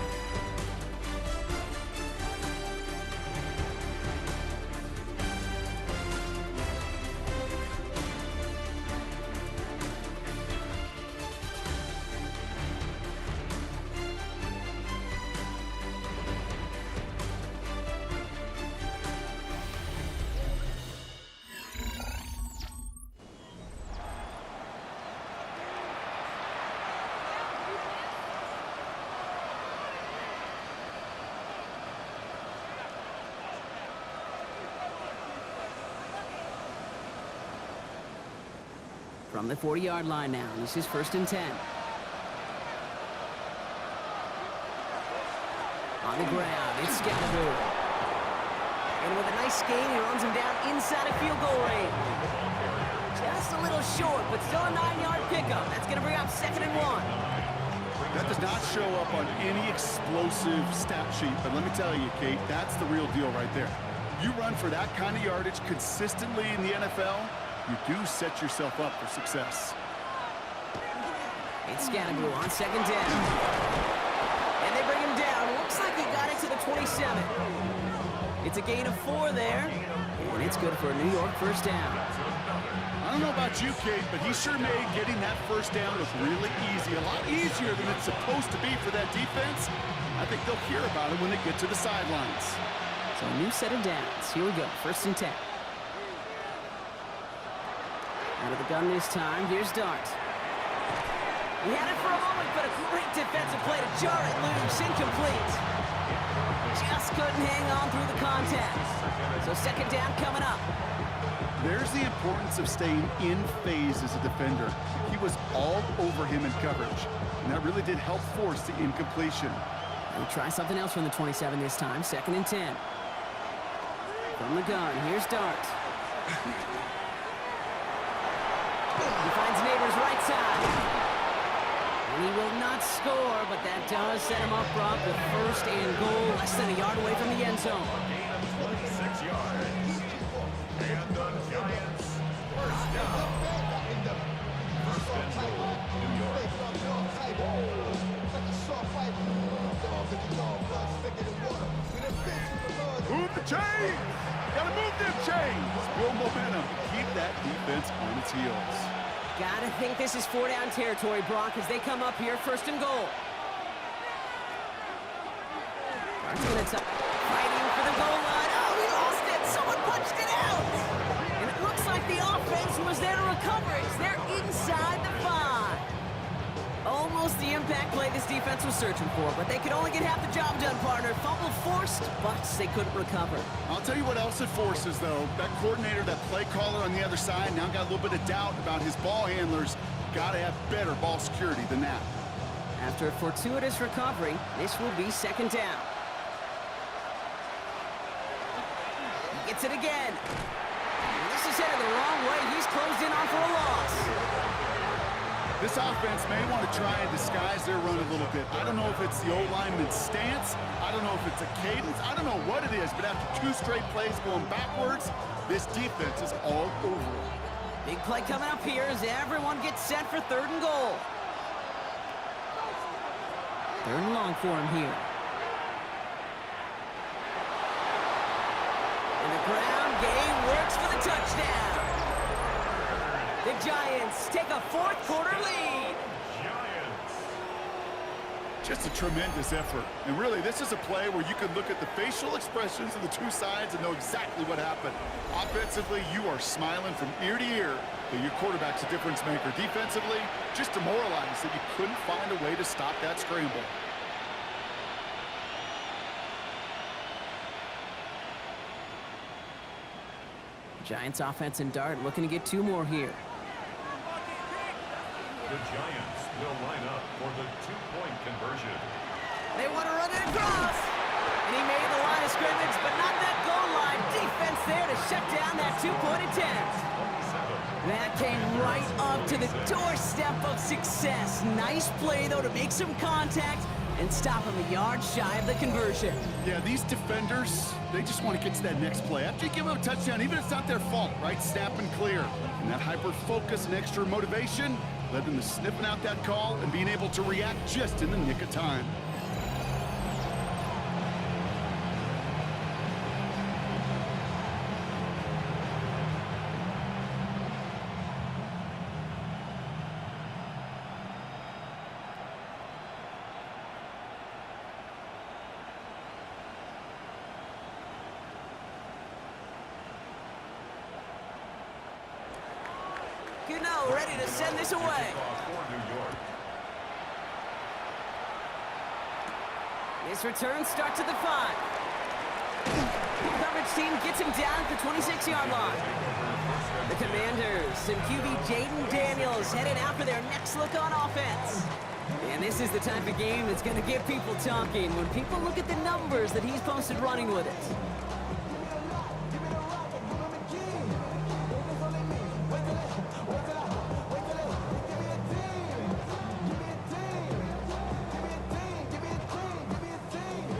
From the 40-yard line now, this is 1st and 10. On the ground, it's Scalaboo. And with a nice gain, he runs him down inside of field goal range. Just a little short, but still a 9-yard pickup. That's going to bring up 2nd and 1. That does not show up on any explosive stat sheet, but let me tell you, Kate, that's the real deal right there. You run for that kind of yardage consistently in the NFL, you do set yourself up for success. It's Scalaboo on 2nd down. And they bring him down. Looks like he got it to the 27. It's a gain of 4 there. And it's good for a New York 1st down. I don't know about you, Kate, but he sure made getting that 1st down look really easy. A lot easier than it's supposed to be for that defense. I think they'll hear about it when they get to the sidelines. So a new set of downs. Here we go, 1st and 10. Out of the gun this time, here's Dart. He had it for a moment, but a great defensive play to jar it loose, incomplete. Just couldn't hang on through the contact. So 2nd down coming up. There's the importance of staying in phase as a defender. He was all over him in coverage, and that really did help force the incompletion. We'll try something else from the 27 this time, 2nd and 10. From the gun, here's Dart. He finds Neighbors right side. And he will not score, but that does set him up, Brock, with 1st and goal, less than a yard away from the end zone. Gain of 26 yards. And the Giants 1st down. 1st and goal, New York. Move the chains! Gotta move them chains! Build momentum. Keep that defense on its heels. Gotta think this is 4-down territory, Brock, as they come up here, 1st and goal. Fighting for the goal line. Oh, he lost it! Someone punched it out! And it looks like the offense was there to recover it. They're inside the 5. Almost the impact play this defense was searching for, but they could only get half the job done, partner. Fumble forced, but they couldn't recover. I'll tell you what else it forces, though. That coordinator, that play caller on the other side, now got a little bit of doubt about his ball handlers. Got to have better ball security than that. After a fortuitous recovery, this will be 2nd down. He gets it again. And this is headed the wrong way. He's closed in on for a loss. This offense may want to try and disguise their run a little bit. I don't know if it's the O-lineman's stance. I don't know if it's a cadence. I don't know what it is, but after 2 straight plays going backwards, this defense is all over it. Big play coming up here as everyone gets set for 3rd and goal. 3rd and long for him here. And the ground game works for the touchdown. The Giants take a 4th quarter lead. Giants. Just a tremendous effort. And really, this is a play where you can look at the facial expressions of the 2 sides and know exactly what happened. Offensively, you are smiling from ear to ear that your quarterback's a difference maker. Defensively, just demoralized that you couldn't find a way to stop that scramble. Giants offense and Dart looking to get 2 more here. The Giants will line up for the 2-point conversion. They want to run it across. And he made the line of scrimmage, but not that goal line. Defense there to shut down that two-point attempt. That came right up to the doorstep of success. Nice play, though, to make some contact and stop him a yard shy of the conversion. Yeah, these defenders, they just want to get to that next play. After you give them a touchdown, even if it's not their fault, right? Snap and clear. And that hyper-focus and extra motivation led them to sniffing out that call and being able to react just in the nick of time. Ready to send this away. This return starts at the 5. Coverage team gets him down at the 26-yard line. The Commanders and QB Jaden Daniels headed out for their next look on offense. And this is the type of game that's going to get people talking when people look at the numbers that he's posted running with it.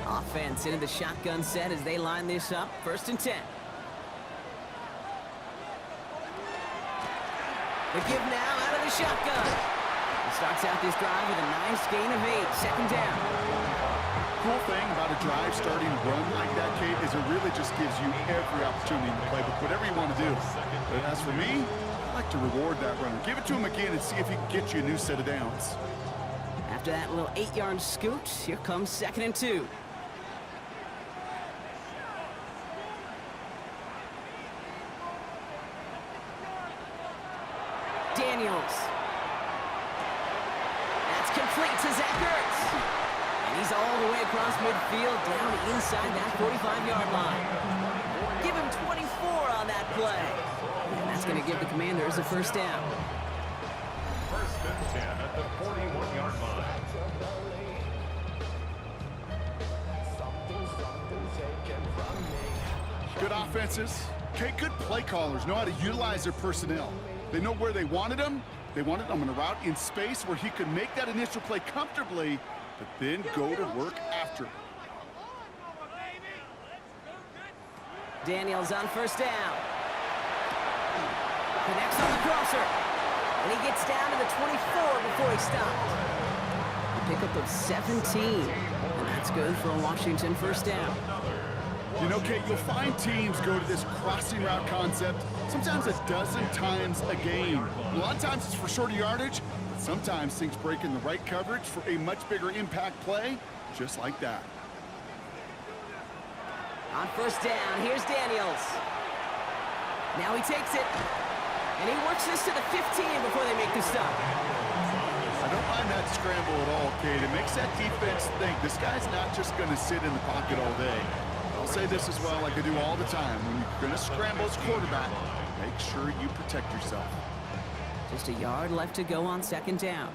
Offense into the shotgun set as they line this up. 1st and 10. The give now out of the shotgun. He starts out this drive with a nice gain of 8. 2nd down. Cool thing about a drive starting run like that, Kate, is it really just gives you every opportunity in the playbook, whatever you want to do. But as for me, I like to reward that runner. Give it to him again and see if he can get you a new set of downs. After that little 8-yard scoot, here comes 2nd and 2. Daniels. That's complete to Zach Ertz. And he's all the way across midfield down inside that 45-yard line. Give him 24 on that play. And that's going to give the Commanders a 1st down. 1st and 10 at the 41-yard line. Good offenses. Okay, good play callers know how to utilize their personnel. They know where they wanted him. They wanted him on a route in space where he could make that initial play comfortably, but then go to work after. Daniels on 1st down. Connects on the crosser. And he gets down to the 24 before he stopped. A pickup of 17. And that's good for a Washington 1st down. You know, Kate, you'll find teams go to this crossing route concept sometimes a dozen times a game. A lot of times it's for shorter yardage, but sometimes things break in the right coverage for a much bigger impact play, just like that. On 1st down, here's Daniels. Now he takes it, and he works this to the 15 before they make the stop. I don't mind that scramble at all, Kate. It makes that defense think this guy's not just going to sit in the pocket all day. I'll say this as well, like I do all the time. When you're going to scramble as quarterback, make sure you protect yourself. Just a yard left to go on 2nd down.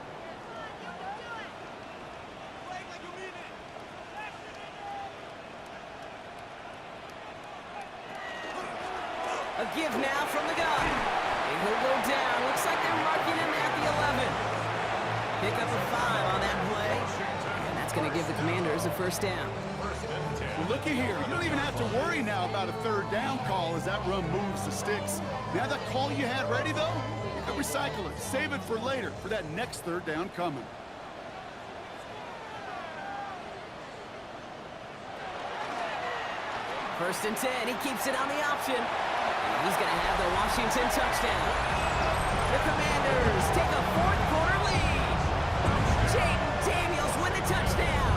A give now from the gun. And he'll go down. Looks like they're marking him at the 11. Pick up a 5 on that play. And that's going to give the Commanders a 1st down. Well, looky here. You don't even have to worry now about a 3rd down call as that run moves the sticks. Now that call you had ready, though, you can recycle it. Save it for later for that next 3rd down coming. First and 10. He keeps it on the option. And he's going to have the Washington touchdown. The Commanders take a 4th quarter lead. Jaden Daniels with the touchdown.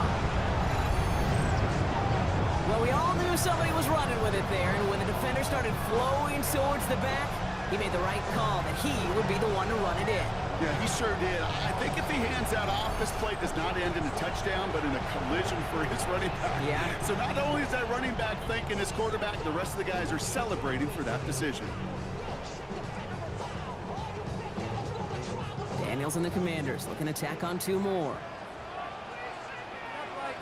Well, we all knew somebody was running with it there, and when the defender started flowing towards the back, he made the right call that he would be the one to run it in. Yeah, he sure did. I think if he hands that off, this play does not end in a touchdown, but in a collision for his running back. Yeah. So not only is that running back thanking his quarterback, the rest of the guys are celebrating for that decision. Daniels and the Commanders looking to tack on 2 more.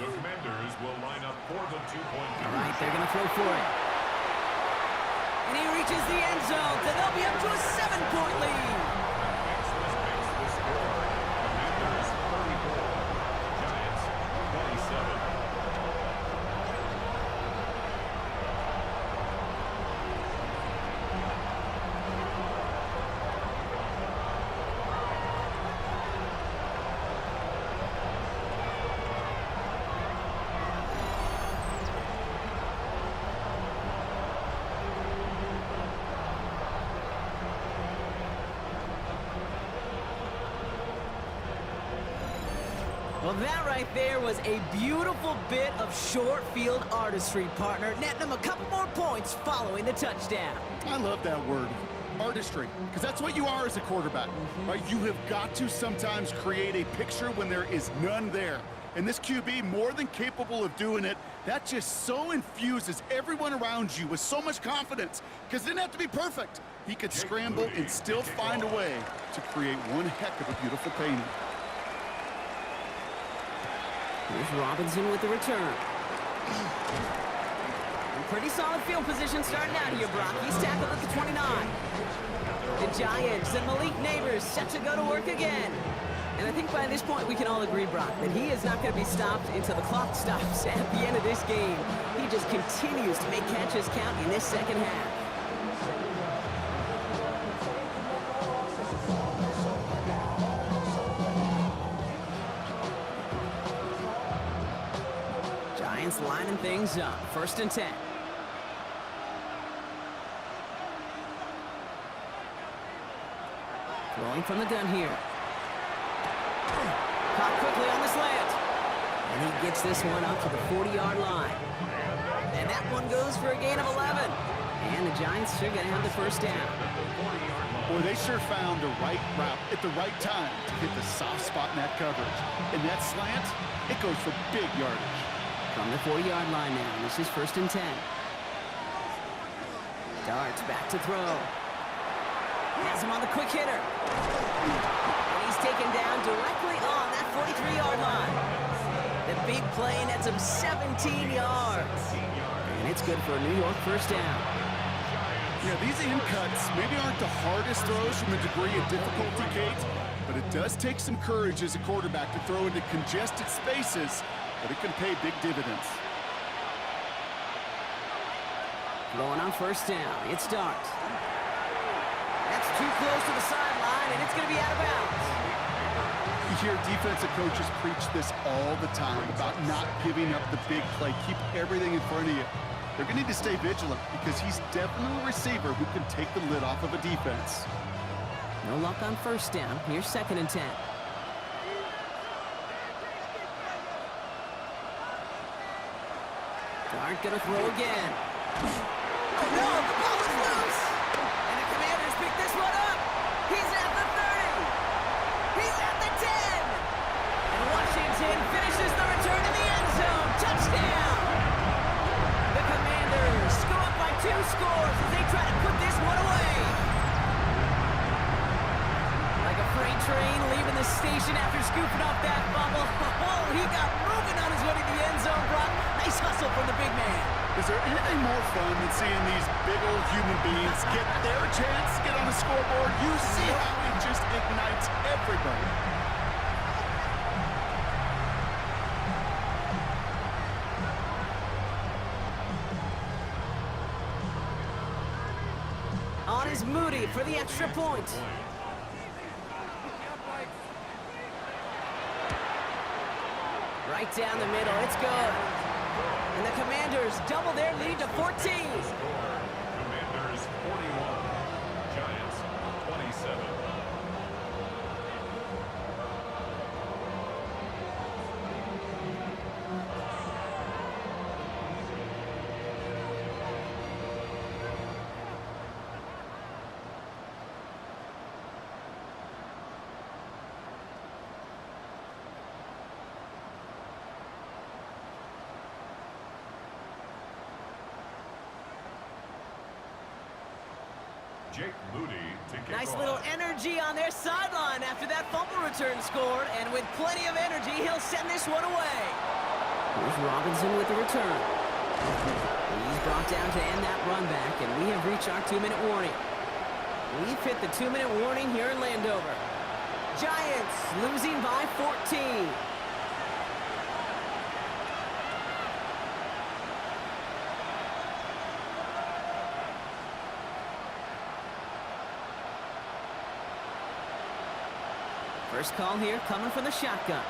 The Commanders will line up for the two-point All right, they're going to throw for it. And he reaches the end zone, so they'll be up to a 7-point lead. Makes the score. Commanders 34, Giants 27. Well, that right there was a beautiful bit of short field artistry, partner, netting them a couple more points following the touchdown. I love that word, artistry, because that's what you are as a quarterback. Right? You have got to sometimes create a picture when there is none there. And this QB, more than capable of doing it, that just so infuses everyone around you with so much confidence, because it didn't have to be perfect. He could scramble and still find a way to create one heck of a beautiful painting. Here's Robinson with the return. Pretty solid field position starting out here, Brock. He's tackled at the 29. The Giants and Malik Neighbors set to go to work again. And I think by this point we can all agree, Brock, that he is not going to be stopped until the clock stops at the end of this game. He just continues to make catches count in this second half. Giants lining things up. 1st and 10. Throwing from the gun here. Caught quickly on the slant. And he gets this one up to the 40-yard line. And that one goes for a gain of 11. And the Giants are going to have the first down. Boy, they sure found the right route at the right time to hit the soft spot in that coverage. And that slant, it goes for big yardage. From the 40-yard line now. This is 1st and 10. Darts back to throw. Has him on the quick hitter. And he's taken down directly on that 43-yard line. The big play nets him 17 yards. And it's good for a New York first down. Yeah, these in cuts maybe aren't the hardest throws from a degree of difficulty, Kate, but it does take some courage as a quarterback to throw into congested spaces, but it can pay big dividends. Going on 1st down. It starts. That's too close to the sideline, and it's going to be out of bounds. You hear defensive coaches preach this all the time about not giving up the big play. Keep everything in front of you. They're going to need to stay vigilant because he's definitely a receiver who can take the lid off of a defense. No luck on 1st down. Here's 2nd and 10. Dart going to throw again. Oh no, the ball is loose! And the Commanders pick this one up! He's at the 30! He's at the 10! And Washington finishes the return to the end zone! Touchdown! The Commanders go up by 2 scores as they try to put this one away! Like a freight train leaving the station after scooping up that fumble. Oh, he got moving on his way to the end zone, Brock. Nice hustle from the big man. Is there anything more fun than seeing these big old human beings get their chance to get on the scoreboard? You see how it just ignites everybody. On is Moody for the extra point. Right down the middle, it's good. And the Commanders double their lead to 14. Commanders 41, Giants 27. Jake Moody to kick Nice off. little energy on their sideline after that fumble return scored. And with plenty of energy, he'll send this one away. Here's Robinson with the return. He's brought down to end that run back, and we have reached our 2-minute warning. We've hit the 2-minute warning here in Landover. Giants losing by 14. First call here coming from the shotgun.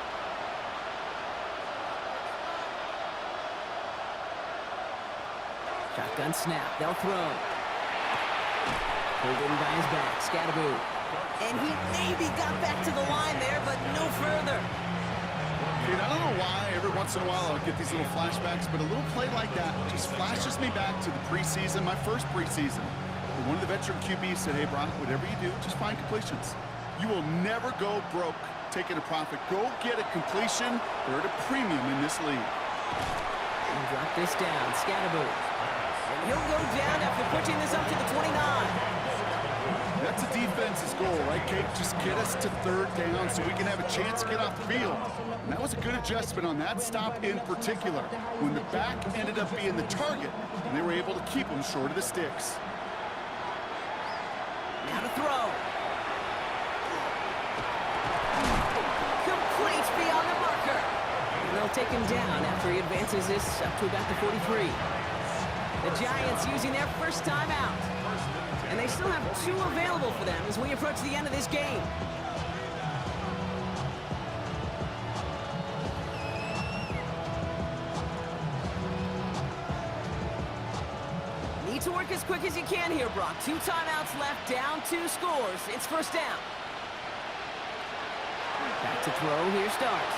Shotgun snap. They'll throw. Pulled in by his back. Scatterboo. And he maybe got back to the line there, but no further. Dude, I don't know why every once in a while I'll get these little flashbacks, but a little play like that just flashes me back to the preseason, my first preseason. One of the veteran QBs said, hey, Brock, whatever you do, just find completions. You will never go broke taking a profit. Go get a completion. They're at a premium in this league. And drop this down. Scatterboo. And he'll go down after pushing this up to the 29. That's a defense's goal, right, Kate? Just get us to third down so we can have a chance to get off the field. And that was a good adjustment on that stop in particular, when the back ended up being the target, and they were able to keep him short of the sticks. Now to throw. Complete beyond the marker. And they'll take him down after he advances this up to about the 43. The Giants using their first timeout. And they still have 2 available for them as we approach the end of this game. Need to work as quick as you can here, Brock. 2 timeouts left, down 2 scores. It's first down. Back to throw, here starts.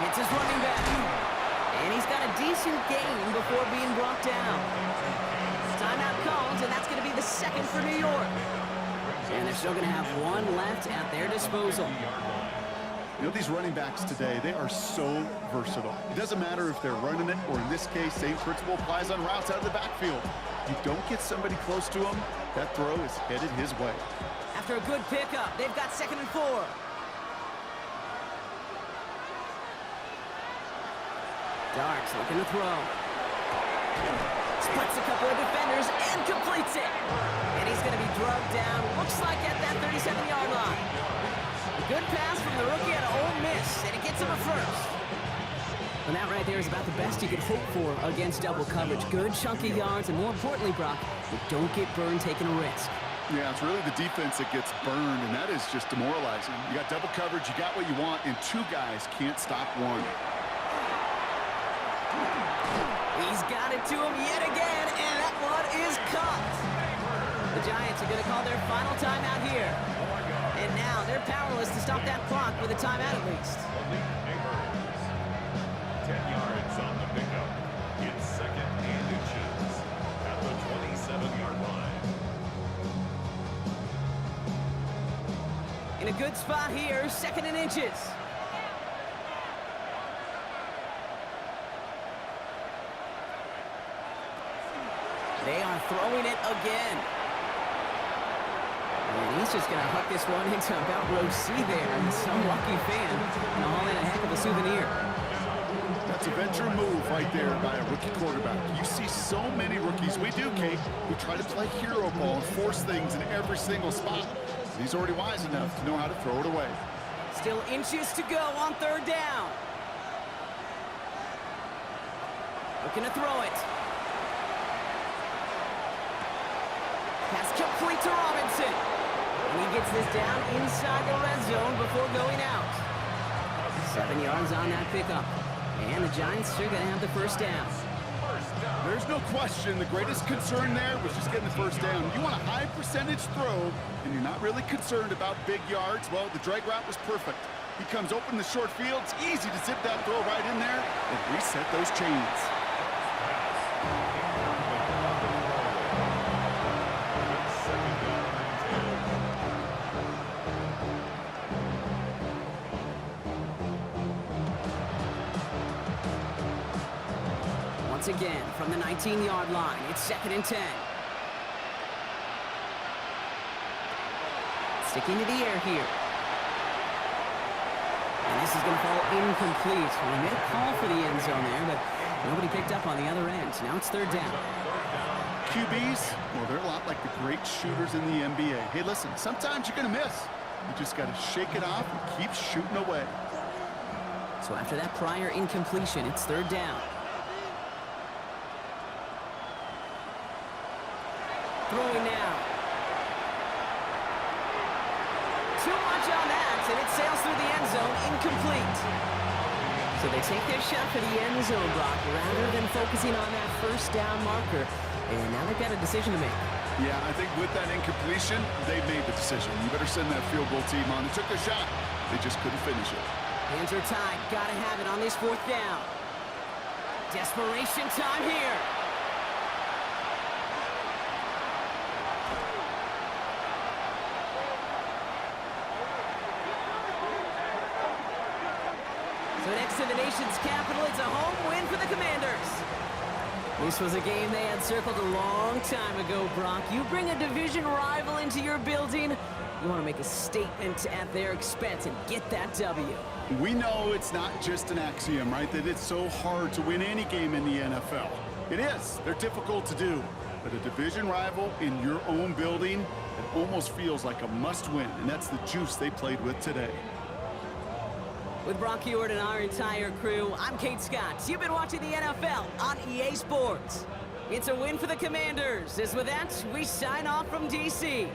Hits his running back. And he's got a decent gain before being brought down. Timeout calls, and that's going to be the second for New York. And they're still going to have 1 left at their disposal. You know, these running backs today, they are so versatile. It doesn't matter if they're running it, or in this case, same principle applies on routes out of the backfield. You don't get somebody close to him, that throw is headed his way. After a good pickup, they've got 2nd and 4. Darks looking to throw. Splits a couple of defenders and completes it. And he's going to be drugged down, looks like at that 37-yard line. A good pass from the rookie out of Ole Miss, and it gets him a first. And that right there is about the best you could hope for against double coverage. Good chunky yards, and more importantly, Brock, you don't get burned taking a risk. Yeah, it's really the defense that gets burned, and that is just demoralizing. You got double coverage, you got what you want, and 2 guys can't stop one. He's got it to him yet again, and that one is caught. The Giants are going to call their final timeout here. And now they're powerless to stop that clock with a timeout at least. 10 yards on the pickup. It's 2nd and inches at the 27-yard line. In a good spot here, 2nd and inches. They are throwing it again. And he's just going to hook this one into about row C there. And some lucky fan and haul in a heck of a souvenir. That's a venture move right there by a rookie quarterback. You see so many rookies, we do, Kate, who try to play hero ball and force things in every single spot. He's already wise enough to know how to throw it away. Still inches to go on 3rd down. Looking to throw it. Pass complete to Robinson. And he gets this down inside the red zone before going out. 7 yards on that pickup. And the Giants are going to have the first down. There's no question the greatest concern there was just getting the first down. You want a high percentage throw, and you're not really concerned about big yards. Well, the drag route was perfect. He comes open the short field. It's easy to zip that throw right in there and reset those chains. Once again, from the 19-yard line, it's 2nd and 10. Sticking to the air here. And this is going to fall incomplete. We made a call for the end zone there, but nobody picked up on the other end. Now it's third down. QBs, well, they're a lot like the great shooters in the NBA. Hey, listen, sometimes you're going to miss. You just got to shake it off and keep shooting away. So after that prior incompletion, it's third down. Throwing now. Too much on that, and it sails through the end zone, incomplete. So they take their shot for the end zone block rather than focusing on that first down marker. And now they've got a decision to make. Yeah, I think with that incompletion, they made the decision. You better send that field goal team on. They took their shot. They just couldn't finish it. Hands are tied. Gotta have it on this fourth down. Desperation time here. So next to the nation's capital, it's a home win for the Commanders. This was a game they had circled a long time ago, Brock. You bring a division rival into your building, you want to make a statement at their expense and get that W. We know it's not just an axiom, right, that it's so hard to win any game in the NFL. It is. They're difficult to do. But a division rival in your own building, it almost feels like a must-win, and that's the juice they played with today. With Brock Ewart and our entire crew, I'm Kate Scott. You've been watching the NFL on EA Sports. It's a win for the Commanders. As with that, we sign off from D.C.